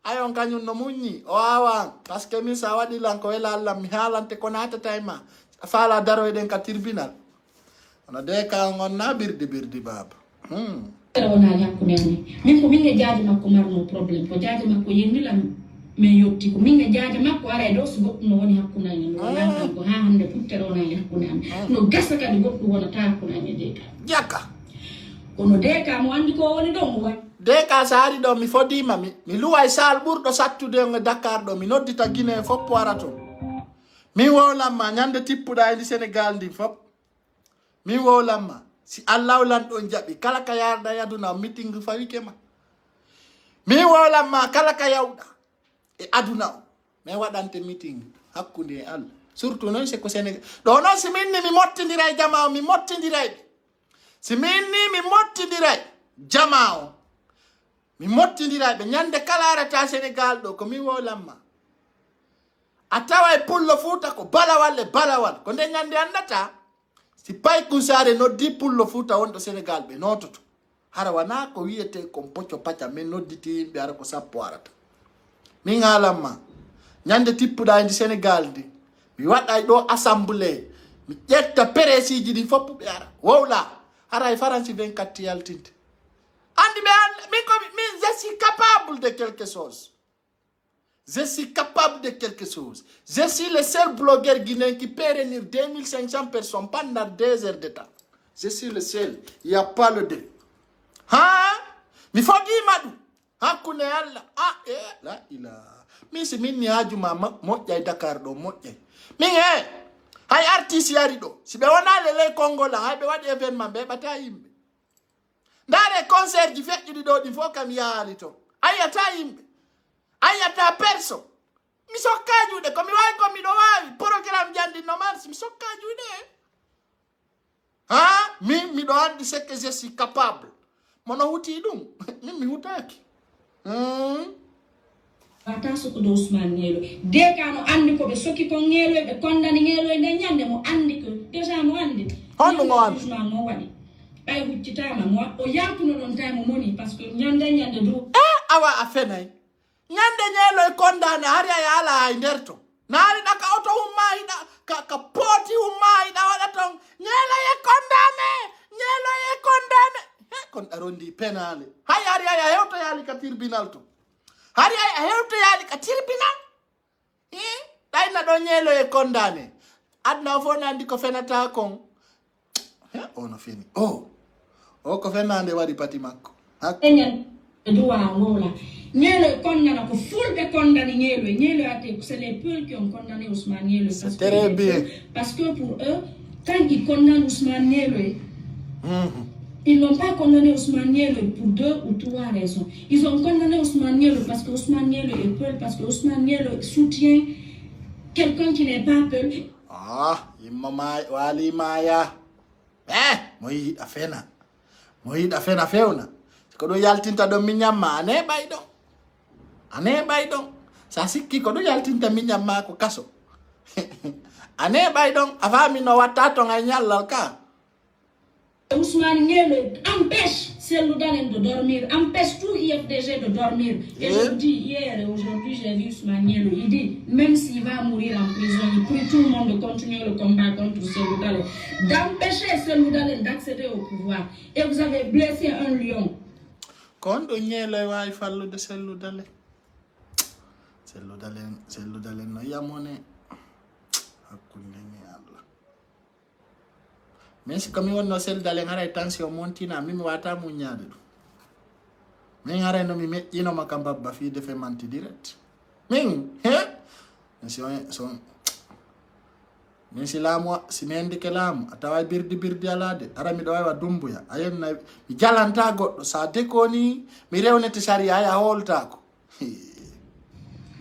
ayon kanyun no munyi o awan parce que mi sa wadi lan ko ela Allah mi halante ko nata tayma fala daro eden ka tribunal ona de ka ngon na birdi baba wona yakkude ni min ko min jaaji makko marno problème ko jaaji makko yendilam me yotti ko min jaaji makko ara do so goddo no woni hakkunani no nan ko ha hande puttere wona hakkunani no gasa kadi goddo wona ta hakkunani deka jaka kono deka mo andi ko woni do mo wa deka saari do mi fodima mi luway sal burdo sattude ngo Dakar do mi noddita Guinée fop warato mi wolamma nyande tippuda e Sénégal ndi fop mi wolamma si Allah lan don jabi kala ka yarda yaduna meeting fawikema mi wolamma kala ka yawda e aduna me wadante meeting hakkunde Allah surtout non c'est ko Sénégal do non si minni mi mottindiray jamaaw mi mottindiray si minni mi mottindiray jamaaw mi mottindiray be nyande kala arata Sénégal do ko mi wolamma atawa e pullo futa ko balawal ko nde nyande andata si pay kusare no di pullo futa wondo Sénégal be nototo hara wana ko wiyete ko pocco pacca men nodditi be ara ko sappo arata mi ngalamma nyande tippuda indi Sénégal ndi mi wadday do assemblée mi jetta peresiji di fop be ara wowla hara e France 24 yaltinte andi be je suis capable de quelque chose. Je suis capable de quelque chose. Je suis le seul blogueur guinéen qui peut réunir 2500 personnes pendant 2 heures de temps. Je suis le seul. Il n'y a pas le deux. Mi faut dire madou. Hakune Allah. La ilaha. Mi si minni hajuma moƴƴay Dakar do moƴƴay. Min hay artiste yari do. Si be wona le Congo la hay be wadi événement be bata yimbe. Ndare concert ji feƴƴuɗi ɗo ɗi fof kam yaali to ayata yimɓe ayata perso mi sokka juuɗe komi wawi ko miɗo wawi programme jandinno mars mi sokka juuɗe min miɗo andi ce que je suis capable mono huti ɗum min mi hutaki wata sokude Ousmane Ngelo deka no andi ko ɓe soki ko Ngelo ɓe kondani Ngelo e nde ñande mo andi ko déjà mo andi honɗum o andi Ousmane mo waɗi ay huccitama mo o yampuno ɗon time moni parce que ñande do awa a fenay ñande Ngelo e kondane hari a yaala hay nder to naari ɗaka oto humma ka poti umai da wala ton nyela ye condamné kon arondi penale hayari ya hewto yali ka tribunal to hari ya hewto yali ka tribunal dayna do nyelo ye condamné adna fo nandi ko fenata kon ono fini o ko fenande wadi pati makko enyen doa wola Nielo condamné ko fulbe condamné Nielo a été c'est les Peuls qui ont condamné Ousmane Nielo parce que pour eux quand ils condamnent Ousmane Nielo ils n'ont pas condamné Ousmane Nielo pour 2 ou 3 raisons. Ils ont condamné Ousmane Nielo parce que Ousmane Nielo est Peul, parce que Ousmane Nielo soutient quelqu'un qui n'est pas Peul. Imamai wali maya moyi afena feuna ko do yaltinta do minyama ane baydon sa sikki ko do yaltinta minyama ko kaso ane baydon afami no watato nga nyallal ka Ousmane Nielo empêche Cellou Dalein de dormir, empêche tout IFDG de dormir. Et je dis hier et aujourd'hui, j'ai vu Ousmane Nielo, il dit, même s'il va mourir en prison, il prie tout le monde de continuer le combat contre Cellou Dalein, d'empêcher Cellou Dalein d'accéder au pouvoir. Et vous avez blessé un lion. Quand on y est là, il faut de Cellou Dalein. Cellou Dalein, no yamone. Mais si comme on no Cellou Dalein ngara tension montina mimi wata munyade mais ngara no mi metti no makamba ba fi defe manti direct min mais si lamu si mendi kelam atawa birdi alade ara mi do wa dumbuya ayen na mi jalanta goddo sa dekoni mi rewnete sharia ya holta ko.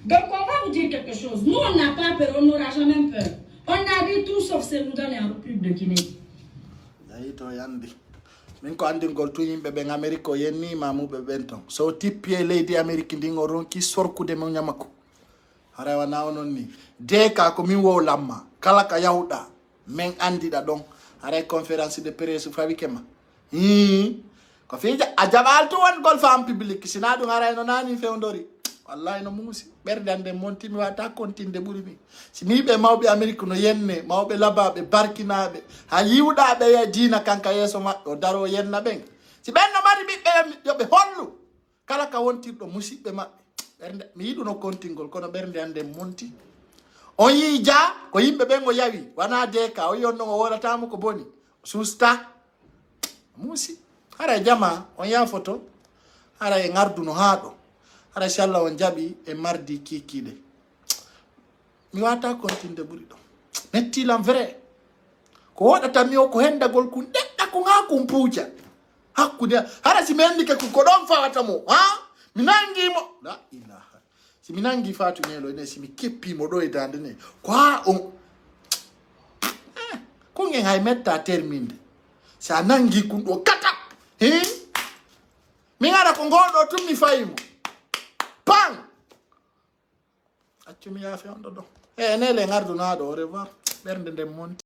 Donc on va vous dire quelque chose, nous on n'a pas peur, on n'aura jamais peur, on a dit tout sauf Cellou Dalein en République de Guinée. Ito yandi min ko andi gol to yimbe be America ko yenni mamu be benton so tipie leydi America ndingo ronki sorkude mo nyamako hara wana onon ni de ka ko min wo lamma kala ka yawda men andi da don hara conférence de presse fawi kema ko fija ajabal to won gol fam public sinadu hara no nani fewndori wallahi no musi berdande monti mi wata kontinde buri mi sini be mawbe America no yenne mawbe lababe barkinabe ha yiwdabe ya dina kanka yeso ma o daro yenna ben si benno mari bibbe yobe hollu kala ka wontirdo musibbe mabbe bernde mi yidu no kontingol kono bernde ande monti on yija ko yimbe ben go yawi wana deka o yonno o wala tamu ko boni susta musi hara jama on ya photo hara e ngardu no haado hara inshallah on jabi e mardi kikide mi wata kontinde buri do metti lam vrai ko wodata mi o ko hendagol kun dedda ko ngakum puuja hakkude hara si mendi ke ko don fawata mo mi nangi mo la ilaha si mi nangi fatu Nielo ne si mi keppi mo do e dande ne ko on ko ngen hay metta terminde sa nangi kun do kata mi ngara ko ngodo tum mi fayimo Bang! Accumi ya fe on do. Nele ngardu na do au revoir. Bernde de monti.